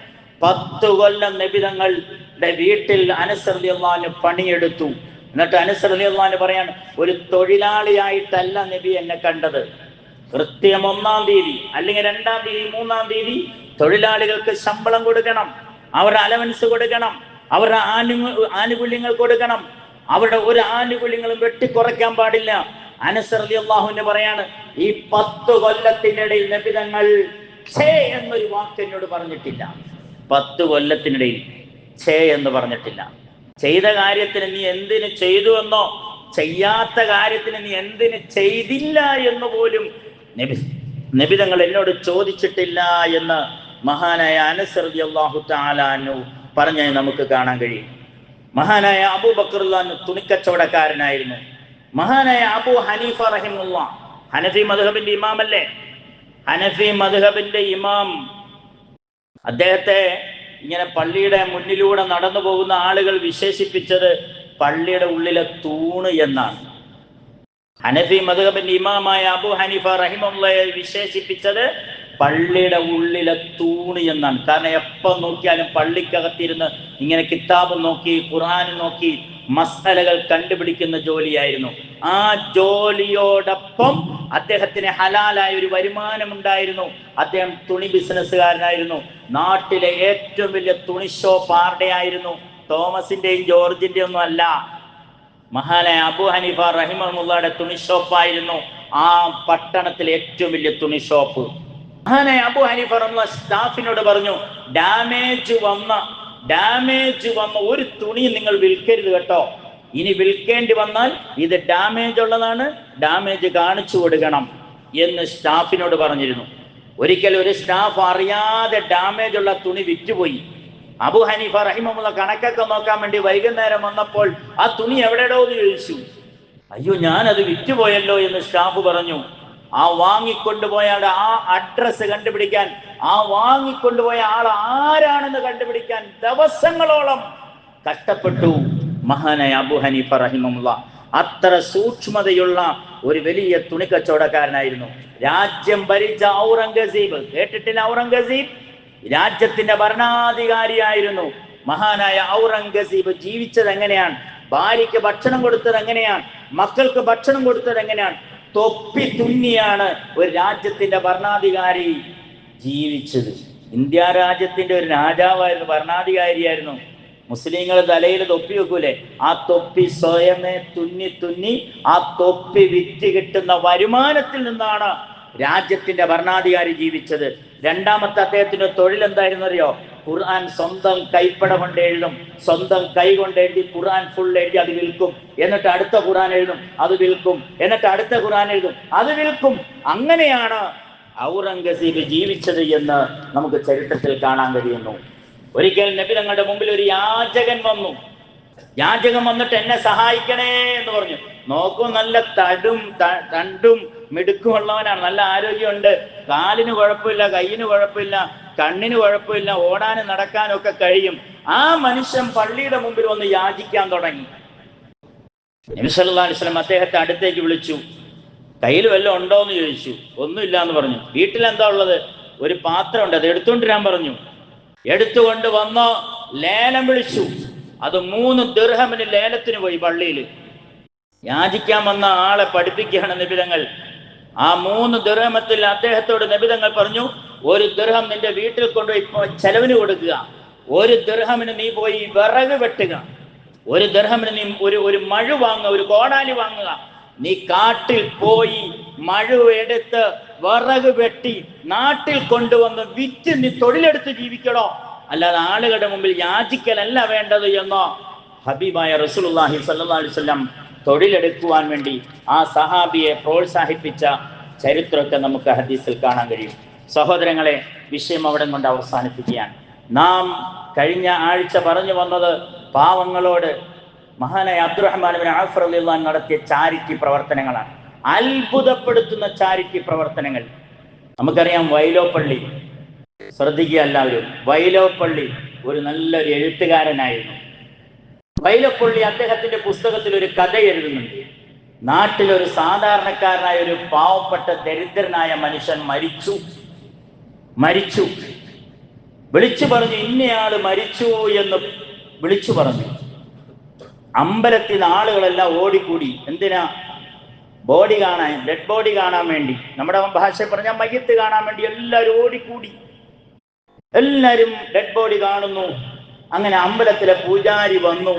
A: 10 കൊല്ലം നബി തങ്ങളുടെ വീട്ടിൽ അനസ് റളിയല്ലാഹു അൻഹു പണിയെടുത്തു. എന്നിട്ട് അനസ് റളിയല്ലാഹു അൻഹു പറയാണ്, ഒരു തൊഴിലാളിയായിട്ടല്ല നബി എന്നെ കണ്ടത്. കൃത്യം 1-ാം തീയതി അല്ലെങ്കിൽ 2-ാം തീയതി 3-ാം തീയതി തൊഴിലാളികൾക്ക് ശമ്പളം കൊടുക്കണം, അവരുടെ അലവൻസ് കൊടുക്കണം, അവരുടെ ആനുകൂല്യങ്ങൾ കൊടുക്കണം, അവരുടെ ഒരു ആനുകൂല്യങ്ങളും വെട്ടിക്കുറയ്ക്കാൻ പാടില്ല. അനസ് റളിയല്ലാഹു അൻഹു പറയാണ്, ഈ 10 കൊല്ലത്തിനിടയിൽ നബി തങ്ങൾ ഛേ എന്നൊരു വാക്ക് എന്നോട് പറഞ്ഞിട്ടില്ല. 10 കൊല്ലത്തിനിടയിൽ ഛേ എന്ന് പറഞ്ഞിട്ടില്ല. ചെയ്ത കാര്യത്തിന് നീ എന്തിന് ചെയ്തു എന്നോ, ചെയ്യാത്ത കാര്യത്തിന് നീ എന്തിന് ചെയ്തില്ല എന്ന് പോലും നബി തങ്ങൾ എന്നോട് ചോദിച്ചിട്ടില്ല എന്ന് മഹാനായ അനസ് റളിയല്ലാഹു തആല അൻഹു പറഞ്ഞാൽ നമുക്ക് കാണാൻ കഴിയും. മഹാനായ അബൂബക്കർ റളിയല്ലാഹു അൻഹു തുണിക്കച്ചവടക്കാരനായിരുന്നു. മഹാനായ അബൂ ഹനീഫ റഹിമഹുല്ലാഹ്, ഹനഫി മദ്ഹബിന്റെ ഇമാം അല്ലേ, ഹനഫി മദ്ഹബിന്റെ ഇമാം, അദ്ദേഹത്തെ ഇങ്ങനെ പള്ളിയുടെ മുന്നിലൂടെ നടന്നു പോകുന്ന ആളുകൾ വിശേഷിപ്പിച്ചത് പള്ളിയുടെ ഉള്ളിലെ തൂണ് എന്നാണ്. ഹനഫി മദ്ഹബിന്റെ ഇമാമായ അബൂ ഹനീഫ റഹിമഹുല്ലാഹയെ വിശേഷിപ്പിച്ചത് പള്ളിയുടെ ഉള്ളിലെ തൂണ് എന്നാണ്. കാരണം എപ്പം നോക്കിയാലും പള്ളിക്കകത്തിരുന്ന് ഇങ്ങനെ കിതാബ് നോക്കി, ഖുർആൻ നോക്കി മസ്അലകൾ കണ്ടുപിടിക്കുന്ന ജോലിയായിരുന്നു. ആ ജോലിയോടൊപ്പം അദ്ദേഹത്തിന് ഹലാലായ ഒരു വരുമാനം ഉണ്ടായിരുന്നു. അദ്ദേഹം തുണി ബിസിനസ്സുകാരനായിരുന്നു. നാട്ടിലെ ഏറ്റവും വലിയ തുണി ഷോപ്പ് ആരുടെ ആയിരുന്നു? തോമസിന്റെയും ജോർജിന്റെയും ഒന്നും അല്ല, മഹാനായ അബൂ ഹനീഫ റഹിമഹുല്ലാഹയുടെ തുണി ഷോപ്പായിരുന്നു ആ പട്ടണത്തിലെ ഏറ്റവും വലിയ തുണി ഷോപ്പ്. മഹാനായ അബൂ ഹനീഫ റഹിമഹുല്ലാഹ് സ്റ്റാഫിനോട് പറഞ്ഞു, ഡാമേജ് വന്ന ഡാമേജ് വന്ന ഒരു തുണി നിങ്ങൾ വിൽക്കരുത് കേട്ടോ. ഇനി വിൽക്കേണ്ടി വന്നാൽ ഇത് ഡാമേജ് ഉള്ളതാണ്, ഡാമേജ് കാണിച്ചു കൊടുക്കണം എന്ന് സ്റ്റാഫിനോട് പറഞ്ഞിരുന്നു. ഒരിക്കൽ ഒരു സ്റ്റാഫ് അറിയാതെ ഡാമേജ് ഉള്ള തുണി വിറ്റുപോയി. അബു ഹനീഫ റഹിമഹുള്ള കണക്കൊക്കെ നോക്കാൻ വേണ്ടി വൈകുന്നേരം വന്നപ്പോൾ ആ തുണി എവിടെയോ എന്ന് ചോദിച്ചു. അയ്യോ, ഞാനത് വിറ്റുപോയല്ലോ എന്ന് സ്റ്റാഫ് പറഞ്ഞു. ആ വാങ്ങിക്കൊണ്ടുപോയാളുടെ ആ അഡ്രസ്സ് കണ്ടുപിടിക്കാൻ, ആ വാങ്ങിക്കൊണ്ടുപോയ ആൾ ആരാണെന്ന് കണ്ടുപിടിക്കാൻ ദിവസങ്ങളോളം കഷ്ടപ്പെട്ടു മഹാനായ അബു ഹനീഫ റഹിമഹുള്ള. അത്ര സൂക്ഷ്മതയുള്ള ഒരു വലിയ തുണിക്കച്ചവടക്കാരനായിരുന്നു. രാജ്യം ഭരിച്ച ഔറംഗസീബ്, കേട്ടിട്ടില്ല? ഔറംഗസീബ് രാജ്യത്തിന്റെ ഭരണാധികാരിയായിരുന്നു. മഹാനായ ഔറംഗസീബ് ജീവിച്ചത് എങ്ങനെയാണ്? ഭാര്യയ്ക്ക് ഭക്ഷണം കൊടുത്തത് എങ്ങനെയാണ്? മക്കൾക്ക് ഭക്ഷണം കൊടുത്തത് എങ്ങനെയാണ്? തൊപ്പി തുന്നിയാണ് ഒരു രാജ്യത്തിന്റെ ഭരണാധികാരി ജീവിച്ചത്. ഇന്ത്യ രാജ്യത്തിന്റെ ഒരു രാജാവായിരുന്നു, ഭരണാധികാരിയായിരുന്നു. മുസ്ലിങ്ങൾ തലയിൽ തൊപ്പി വെക്കൂലേ, ആ തൊപ്പി സ്വയമേ തുന്നി തുന്നി ആ തൊപ്പി വിറ്റ് കിട്ടുന്ന വരുമാനത്തിൽ നിന്നാണ് രാജ്യത്തിന്റെ ഭരണാധികാരി ജീവിച്ചത്. രണ്ടാമത്തെ അദ്ദേഹത്തിന്റെ തൊഴിൽ എന്തായിരുന്നു അറിയോ? ഖുർആൻ സ്വന്തം കൈപ്പട കൊണ്ട് എഴുതും, സ്വന്തം കൈ കൊണ്ട് എഴുതി ഖുർആൻ ഫുൾ എഴുതി അത് വിൽക്കും. എന്നിട്ട് അടുത്ത ഖുർആൻ എഴുതും, അത് വിൽക്കും. എന്നിട്ട് അടുത്ത ഖുർആൻ എഴുതും, അത് വിൽക്കും. അങ്ങനെയാണ് ഔറംഗസീബ് ജീവിച്ചത് എന്ന് നമുക്ക് ചരിത്രത്തിൽ കാണാൻ കഴിയുന്നു. ഒരിക്കൽ നബി തങ്ങളുടെ മുമ്പിൽ ഒരു യാചകൻ വന്നു. യാചകൻ വന്നിട്ട് എന്നെ സഹായിക്കണേ എന്ന് പറഞ്ഞു. നോക്കൂ, നല്ല തണ്ടും മിടുക്കുമുള്ളവനാണ്, നല്ല ആരോഗ്യമുണ്ട്, കാലിന് കുഴപ്പമില്ല, കയ്യിന് കുഴപ്പമില്ല, കണ്ണിന് കുഴപ്പമില്ല, ഓടാനും നടക്കാനും ഒക്കെ കഴിയും. ആ മനുഷ്യൻ പള്ളിയുടെ മുമ്പിൽ വന്ന് യാചിക്കാൻ തുടങ്ങി. നബി സല്ലല്ലാഹു അലൈഹി വസല്ലം അദ്ദേഹത്തെ അടുത്തേക്ക് വിളിച്ചു. കയ്യിൽ വല്ലതും ഉണ്ടോ എന്ന് ചോദിച്ചു. ഒന്നുമില്ല എന്ന് പറഞ്ഞു. വീട്ടിലെന്താ ഉള്ളത്? ഒരു പാത്രമുണ്ട്, അത് എടുത്തുകൊണ്ടിരാൻ പറഞ്ഞു. എടുത്തുകൊണ്ട് വന്ന് ലേലം വിളിച്ചു. അത് 3 ദിർഹമിന് ലേലത്തിന് പോയി. പള്ളിയിൽ യാചിക്കാൻ വന്ന ആളെ പഠിപ്പിക്കുകയാണ് നബിതങ്ങൾ. ആ 3 ദിർഹമത്തിൽ അദ്ദേഹത്തോട് നബിതങ്ങൾ പറഞ്ഞു, 1 ദിർഹം നിന്റെ വീട്ടിൽ കൊണ്ടുപോയി ചെലവിന് കൊടുക്കുക, 1 ദിർഹമിന് നീ പോയി വിറക് വെട്ടുക, 1 ദിർഹമിന് നീ ഒരു മഴു വാങ്ങുക, ഒരു കോടാലി വാങ്ങുക. നീ കാട്ടിൽ പോയി മഴു എടുത്ത് വിറക് വെട്ടി നാട്ടിൽ കൊണ്ടുവന്ന് വിറ്റ് നീ തൊഴിലെടുത്ത് ജീവിക്കണോ, അല്ലാതെ ആളുകളുടെ മുമ്പിൽ യാചിക്കലല്ല വേണ്ടത് എന്നോ ഹബീബായ റസൂലുള്ളാഹി സ്വല്ലല്ലാഹു അലൈഹി വസല്ലം തൊഴിലെടുക്കുവാൻ വേണ്ടി ആ സഹാബിയെ പ്രോത്സാഹിപ്പിച്ച ചരിത്രമൊക്കെ നമുക്ക് ഹദീസിൽ കാണാൻ കഴിയും. സഹോദരങ്ങളെ, വിഷയം അവിടെ കൊണ്ട് അവസാനിപ്പിക്കുകയാണ്. നാം കഴിഞ്ഞ ആഴ്ച പറഞ്ഞു വന്നത് പാവങ്ങളോട് മഹാനായ അബ്ദുറഹ്മാൻ ഇബ്നു ഔഫ് റളിയല്ലാഹു അൻഹു നടത്തിയ ചാരിറ്റി പ്രവർത്തനങ്ങളാണ്. അത്ഭുതപ്പെടുത്തുന്ന ചാരിറ്റി പ്രവർത്തനങ്ങൾ. നമുക്കറിയാം, വൈലോപ്പള്ളി, ശ്രദ്ധിക്കുക എല്ലാവരും, വൈലോപ്പള്ളി ഒരു നല്ലൊരു എഴുത്തുകാരനായിരുന്നു. വൈലോപ്പള്ളി അദ്ദേഹത്തിന്റെ പുസ്തകത്തിൽ ഒരു കഥ എഴുതുന്നുണ്ട്. നാട്ടിലൊരു സാധാരണക്കാരനായ ഒരു പാവപ്പെട്ട ദരിദ്രനായ മനുഷ്യൻ മരിച്ചു. വിളിച്ചു പറഞ്ഞു, ഇന്നയാള് മരിച്ചു എന്ന് വിളിച്ചു പറഞ്ഞു. അമ്പലത്തിൽ ആളുകളെല്ലാം ഓടിക്കൂടി. എന്തിനാ? ബോഡി കാണാൻ, ഡെഡ് ബോഡി കാണാൻ വേണ്ടി. നമ്മുടെ ഭാഷ പറഞ്ഞാൽ മയ്യത്ത് കാണാൻ വേണ്ടി എല്ലാവരും ഓടിക്കൂടി. എല്ലാവരും ഡെഡ് ബോഡി കാണുന്നു. അങ്ങനെ അമ്പലത്തിലെ പൂജാരി വന്നു.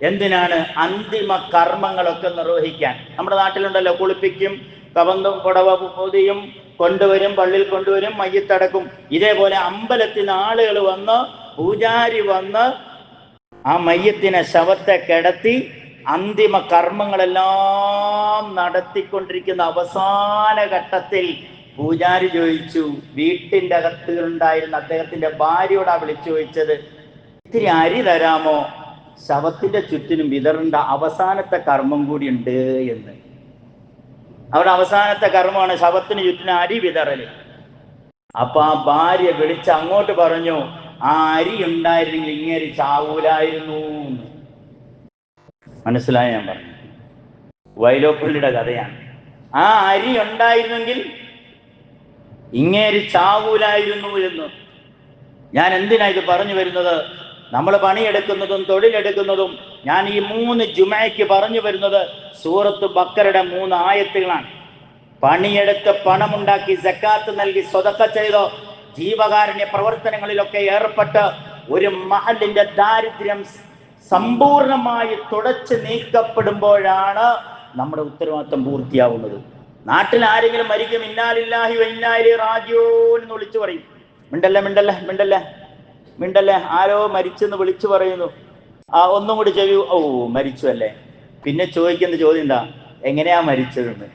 A: എന്തിനാണ്? അന്തിമ കർമ്മങ്ങളൊക്കെ നിർവഹിക്കാൻ. നമ്മുടെ നാട്ടിലുണ്ടല്ലോ, കുളിപ്പിക്കും, കവന്തും പുടവ പൊതിയും കൊണ്ടുവരും, പള്ളിയിൽ കൊണ്ടുവരും, മയ്യത്തടക്കും. ഇതേപോലെ അമ്പലത്തിൽ ആളുകൾ വന്ന്, പൂജാരി വന്ന് ആ മയ്യത്തിനെ, ശവത്തെ കിടത്തി അന്തിമ കർമ്മങ്ങളെല്ലാം നടത്തിക്കൊണ്ടിരിക്കുന്ന അവസാന ഘട്ടത്തിൽ പൂജാരി ചോദിച്ചു, വീട്ടിൻ്റെ അകത്തുണ്ടായിരുന്ന അദ്ദേഹത്തിന്റെ ഭാര്യയോടാ വിളിച്ചു ചോദിച്ചത്, ഇത്തിരി അരി തരാമോ? ശവത്തിന്റെ ചുറ്റിനും വിതറേണ്ട അവസാനത്തെ കർമ്മം കൂടി ഉണ്ട് എന്ന്. അവിടെ അവസാനത്തെ കർമ്മമാണ് ശവത്തിന് ചുറ്റിനും അരി വിതറല്. അപ്പൊ ആ ഭാര്യ വിളിച്ച് അങ്ങോട്ട് പറഞ്ഞു, ആ അരി ഉണ്ടായിരുന്നെങ്കിൽ ഇങ്ങനെ ചാവൂലായിരുന്നു. മനസ്സിലായ? ഞാൻ പറഞ്ഞു, വൈലോപ്പള്ളിയുടെ കഥയാണ്. ആ അരി ഉണ്ടായിരുന്നെങ്കിൽ ഇങ്ങേരി ചാവൂലായിരുന്നു എന്ന്. ഞാൻ എന്തിനാ ഇത് പറഞ്ഞു വരുന്നത്? നമ്മൾ പണിയെടുക്കുന്നതും തൊഴിലെടുക്കുന്നതും ഞാൻ ഈ 3 ജുമയ്ക്ക് പറഞ്ഞു വരുന്നത് സൂറത്ത് ബക്കറയുടെ 3 ആയത്തുകളാണ്. പണിയെടുത്ത് പണമുണ്ടാക്കി സക്കാത്ത് നൽകി സ്വതക്ക ചെയ്തോ ജീവകാരുണ്യ പ്രവർത്തനങ്ങളിലൊക്കെ ഏർപ്പെട്ട് ഒരു മഹലിന്റെ ദാരിദ്ര്യം സമ്പൂർണമായി തുടച്ചു നീക്കപ്പെടുമ്പോഴാണ് നമ്മുടെ ഉത്തരവാദിത്വം പൂർത്തിയാവുന്നത്. നാട്ടിൽ ആരെങ്കിലും മരിക്കും, ഇന്നാ ലില്ലാഹി വ ഇന്നാ ഇലൈഹി റാജിഊൻ എന്ന് വിളിച്ചു പറയും. മിണ്ടല്ല മിണ്ടല്ല മിണ്ടല്ല. മിണ്ടല്ലേ, ആരോ മരിച്ചെന്ന് വിളിച്ചു പറയുന്നു. ഒന്നും കൂടി ചെയ്യൂ. ഓ, മരിച്ചു അല്ലേ. പിന്നെ ചോദിക്കുന്ന ചോദ്യം എന്താ? എങ്ങനെയാ മരിച്ചതെന്ന്.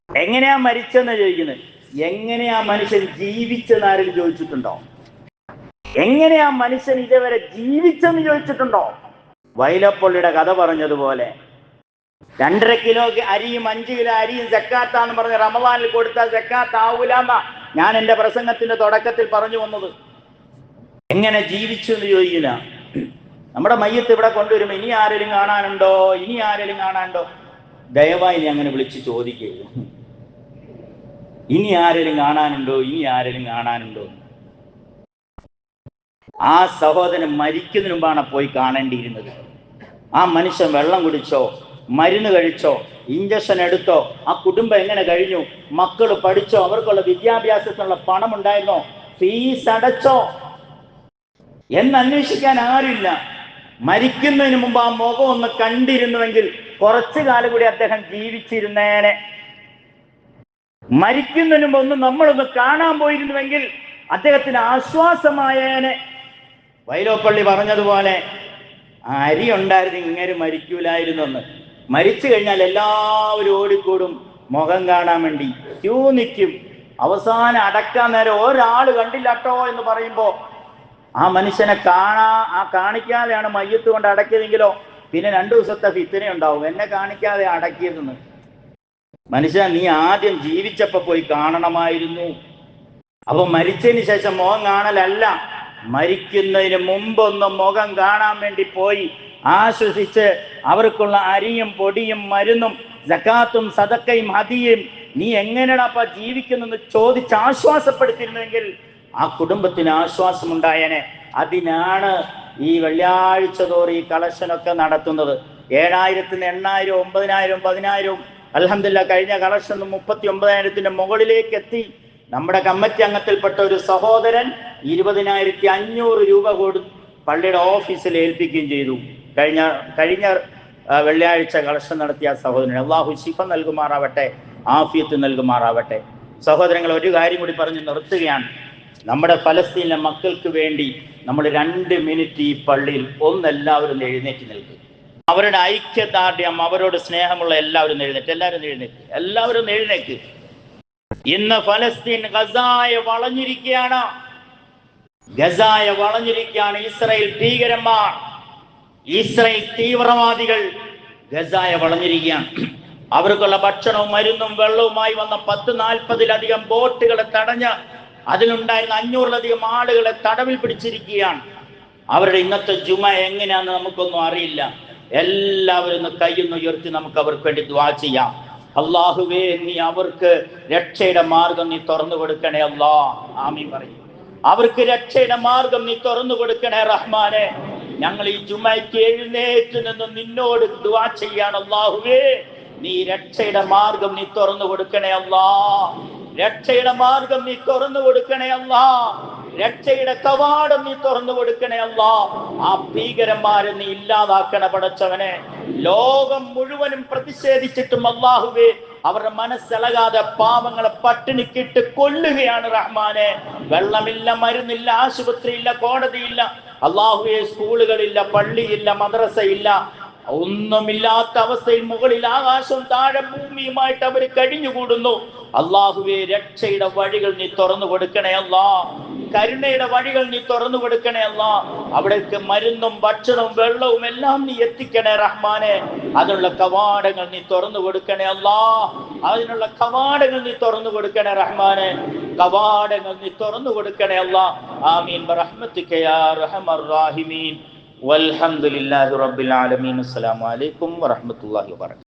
A: എങ്ങനെയാ മരിച്ചെന്ന് ചോദിക്കുന്നത്. എങ്ങനെയാ മനുഷ്യൻ ജീവിച്ചെന്ന് ആരെങ്കിലും ചോദിച്ചിട്ടുണ്ടോ? എങ്ങനെയാ മനുഷ്യൻ ഇതേവരെ ജീവിച്ചെന്ന് ചോദിച്ചിട്ടുണ്ടോ? വൈലപ്പള്ളിയുടെ കഥ പറഞ്ഞതുപോലെ 2.5 കിലോ അരിയും 5 കിലോ അരിയും സക്കാത്താന്ന് പറഞ്ഞ് റമദാനിൽ കൊടുത്താൽ സക്കാത്ത് ആവൂലെന്നാ ഞാൻ എൻ്റെ പ്രസംഗത്തിന്റെ തുടക്കത്തിൽ പറഞ്ഞു വന്നത്. എങ്ങനെ ജീവിച്ചു എന്ന് ചോദിക്കില്ല. നമ്മുടെ മയ്യത്ത് ഇവിടെ കൊണ്ടുവരുമ്പോൾ ഇനി ആരെങ്കിലും കാണാനുണ്ടോ, ഇനി ആരെങ്കിലും കാണാനുണ്ടോ? ദയവായി നീ അങ്ങനെ വിളിച്ച് ചോദിക്കുക. ഇനി ആരെങ്കിലും കാണാനുണ്ടോ, ഇനി ആരെങ്കിലും കാണാനുണ്ടോ? ആ സഹോദരൻ മരിക്കുന്നതിന് മുമ്പാണ് പോയി കാണേണ്ടിയിരുന്നത്. ആ മനുഷ്യൻ വെള്ളം കുടിച്ചോ, മരുന്ന് കഴിച്ചോ, ഇഞ്ചക്ഷൻ എടുത്തോ, ആ കുടുംബം എങ്ങനെ കഴിഞ്ഞു, മക്കൾ പഠിച്ചോ, അവർക്കുള്ള വിദ്യാഭ്യാസത്തിനുള്ള പണം ഉണ്ടായിരുന്നോ, ഫീസ് അടച്ചോ എന്നന്വേഷിക്കാൻ ആരില്ല. മരിക്കുന്നതിന് മുമ്പ് ആ മുഖം ഒന്ന് കണ്ടിരുന്നുവെങ്കിൽ കുറച്ചു കാലം കൂടി അദ്ദേഹം ജീവിച്ചിരുന്നേനെ. മരിക്കുന്നതിന് മുമ്പ് ഒന്ന് നമ്മളൊന്ന് കാണാൻ പോയിരുന്നുവെങ്കിൽ അദ്ദേഹത്തിന് ആശ്വാസമായേനെ. വൈലോപ്പള്ളി പറഞ്ഞതുപോലെ അരി ഉണ്ടായിരുന്നു ഇങ്ങനെ മരിക്കൂലായിരുന്നെന്ന്. മരിച്ചു കഴിഞ്ഞാൽ എല്ലാവരും ഓടിക്കൂടും മുഖം കാണാൻ വേണ്ടി, ക്യൂ നിൽക്കും. അവസാനം അടക്കാൻ നേരം ഒരാൾ കണ്ടില്ലട്ടോ എന്ന് പറയുമ്പോ ആ മനുഷ്യനെ കാണിക്കാതെയാണ് മയ്യത്ത് കൊണ്ട് അടക്കിയതെങ്കിലോ പിന്നെ 2 ദിവസത്തെ ഫിത്തിന ഉണ്ടാവും. എന്നെ കാണിക്കാതെ അടക്കിയതെന്ന്. മനുഷ്യൻ, നീ ആദ്യം ജീവിച്ചപ്പോ പോയി കാണണമായിരുന്നു. അപ്പൊ മരിച്ചതിന് ശേഷം മുഖം കാണലല്ല, മരിക്കുന്നതിന് മുമ്പൊന്ന് മുഖം കാണാൻ വേണ്ടി പോയി ആശ്വസിച്ച് അവർക്കുള്ള അരിയും പൊടിയും മരുന്നും സക്കാത്തും സദക്കയും ഹദിയും നീ എങ്ങനെയാണപ്പ ജീവിക്കുന്നെന്ന് ചോദിച്ച് ആശ്വാസപ്പെടുത്തിയിരുന്നെങ്കിൽ ആ കുടുംബത്തിന് ആശ്വാസമുണ്ടായേനെ. അതിനാണ് ഈ വെള്ളിയാഴ്ച തോറും ഈ കളക്ഷനൊക്കെ നടത്തുന്നത്. 7000-ന് 8000, 9000, 10000. അൽഹംദുലില്ലാഹ് കഴിഞ്ഞ കളക്ഷൻ 39,000-ന്റെ മുകളിലേക്ക് എത്തി. നമ്മുടെ കമ്മിറ്റി അംഗത്തിൽപ്പെട്ട ഒരു സഹോദരൻ 20,500 രൂപ പള്ളിയുടെ ഓഫീസിൽ ഏൽപ്പിക്കുകയും ചെയ്തു. കഴിഞ്ഞ വെള്ളിയാഴ്ച കളക്ഷൻ നടത്തിയ സഹോദരൻ അള്ളാഹു ശിഫ നൽകുമാറാവട്ടെ, ആഫിയത്ത് നൽകുമാറാവട്ടെ. സഹോദരങ്ങൾ, ഒരു കാര്യം കൂടി പറഞ്ഞ് നിർത്തുകയാണ്. നമ്മുടെ ഫലസ്തീനിലെ മക്കൾക്ക് വേണ്ടി നമ്മൾ 2 മിനിറ്റ് ഈ പള്ളിയിൽ എല്ലാവരും എഴുന്നേറ്റ് നിൽക്കും. അവരുടെ ഐക്യദാർഢ്യം, അവരോട് സ്നേഹമുള്ള എല്ലാവരും എഴുന്നേറ്റ്. ഇന്ന് ഫലസ്തീൻ ഗസായെ വളഞ്ഞിരിക്കുകയാണ്. ഇസ്രായേൽ ഭീകരന്മാർ, ഇസ്രായേൽ തീവ്രവാദികൾ ഗസായെ വളഞ്ഞിരിക്കുകയാണ്. അവർക്കുള്ള ഭക്ഷണവും മരുന്നും വെള്ളവുമായി വന്ന 10-40-ലധികം ബോട്ടുകളെ തടഞ്ഞ് അതിലുണ്ടായിരുന്ന 500-ലധികം ആളുകളെ തടവിൽ പിടിച്ചിരിക്കുകയാണ്. അവരുടെ ഇന്നത്തെ ജുമ എങ്ങനെയാന്ന് നമുക്കൊന്നും അറിയില്ല. എല്ലാവരും കൈയൊന്ന് ഉയർത്തി നമുക്ക് അവർക്ക് വേണ്ടി ദുആ ചെയ്യാം. അല്ലാഹുവേ, നീ അവർക്ക് രക്ഷയുടെ മാർഗം നീ തുറന്നു കൊടുക്കണേ അല്ലാ. ആമീൻ പറയും. അവർക്ക് രക്ഷയുടെ മാർഗം നീ തുറന്നു കൊടുക്കണേ റഹ്മാനെ. ഞങ്ങൾ ഈ ജുമയ്ക്ക് എഴുന്നേറ്റ് നിന്ന് നിന്നോട് ദുആ ചെയ്യാണ്. അല്ലാഹുവേ, നീ രക്ഷയുടെ മാർഗം നീ തുറന്നു കൊടുക്കണേ അല്ലാ. രക്ഷയുടെ മാർഗം നീ തുറന്നു കൊടുക്കണേ അല്ലാ. രക്ഷയുടെ കവാടം നീ തുറന്നു കൊടുക്കണേ അല്ലാ. ആ ഭീകരന്മാരെ നീ ഇല്ലാതാക്കണ പടച്ചവനെ. ലോകം മുഴുവനും പ്രതിഷേധിച്ചിട്ടും അല്ലാഹുവേ അവരുടെ മനസ്സിളകാതെ പാവങ്ങളെ പട്ടിണിക്കിട്ട് കൊല്ലുകയാണ് റഹ്മാനെ. വെള്ളമില്ല, മരുന്നില്ല, ആശുപത്രിയില്ല, കോടതിയില്ല അല്ലാഹുവേ, സ്കൂളുകളില്ല, പള്ളിയില്ല, മദ്രസയില്ല, ഒന്നുമില്ലാത്ത അവസ്ഥയിൽ മുകളിൽ ആകാശവും താഴെ ഭൂമിയുമായിട്ട് അവർ കഴിഞ്ഞുകൂടുന്നു. അല്ലാഹുവേ, രക്ഷയുടെ വഴികൾ നീ തുറന്നു കൊടുക്കണേ അല്ലാ. കരുണയുടെ വഴികൾ നീ തുറന്നു കൊടുക്കണേ അല്ലാ. അവിടേക്ക് മരുന്നും ഭക്ഷണവും വെള്ളവും എല്ലാം നീ എത്തിക്കണേ റഹ്മാനെ. അതിനുള്ള കവാടങ്ങൾ നീ തുറന്നു കൊടുക്കണേ അല്ലാ. അതിനുള്ള കവാടങ്ങൾ നീ തുറന്നു കൊടുക്കണേ റഹ്മാനെ. കവാടങ്ങൾ നീ തുറന്നു കൊടുക്കണേ അല്ലാ. ആമീൻ ബിറഹ്മതിക യാ അർഹമർ റഹീമീൻ. വൽഹംദുലില്ലാഹി റബ്ബിൽ ആലമീൻ. അസ്സലാമു അലൈക്കും വറഹ്മത്തുള്ളാഹി വബറകാതുഹു.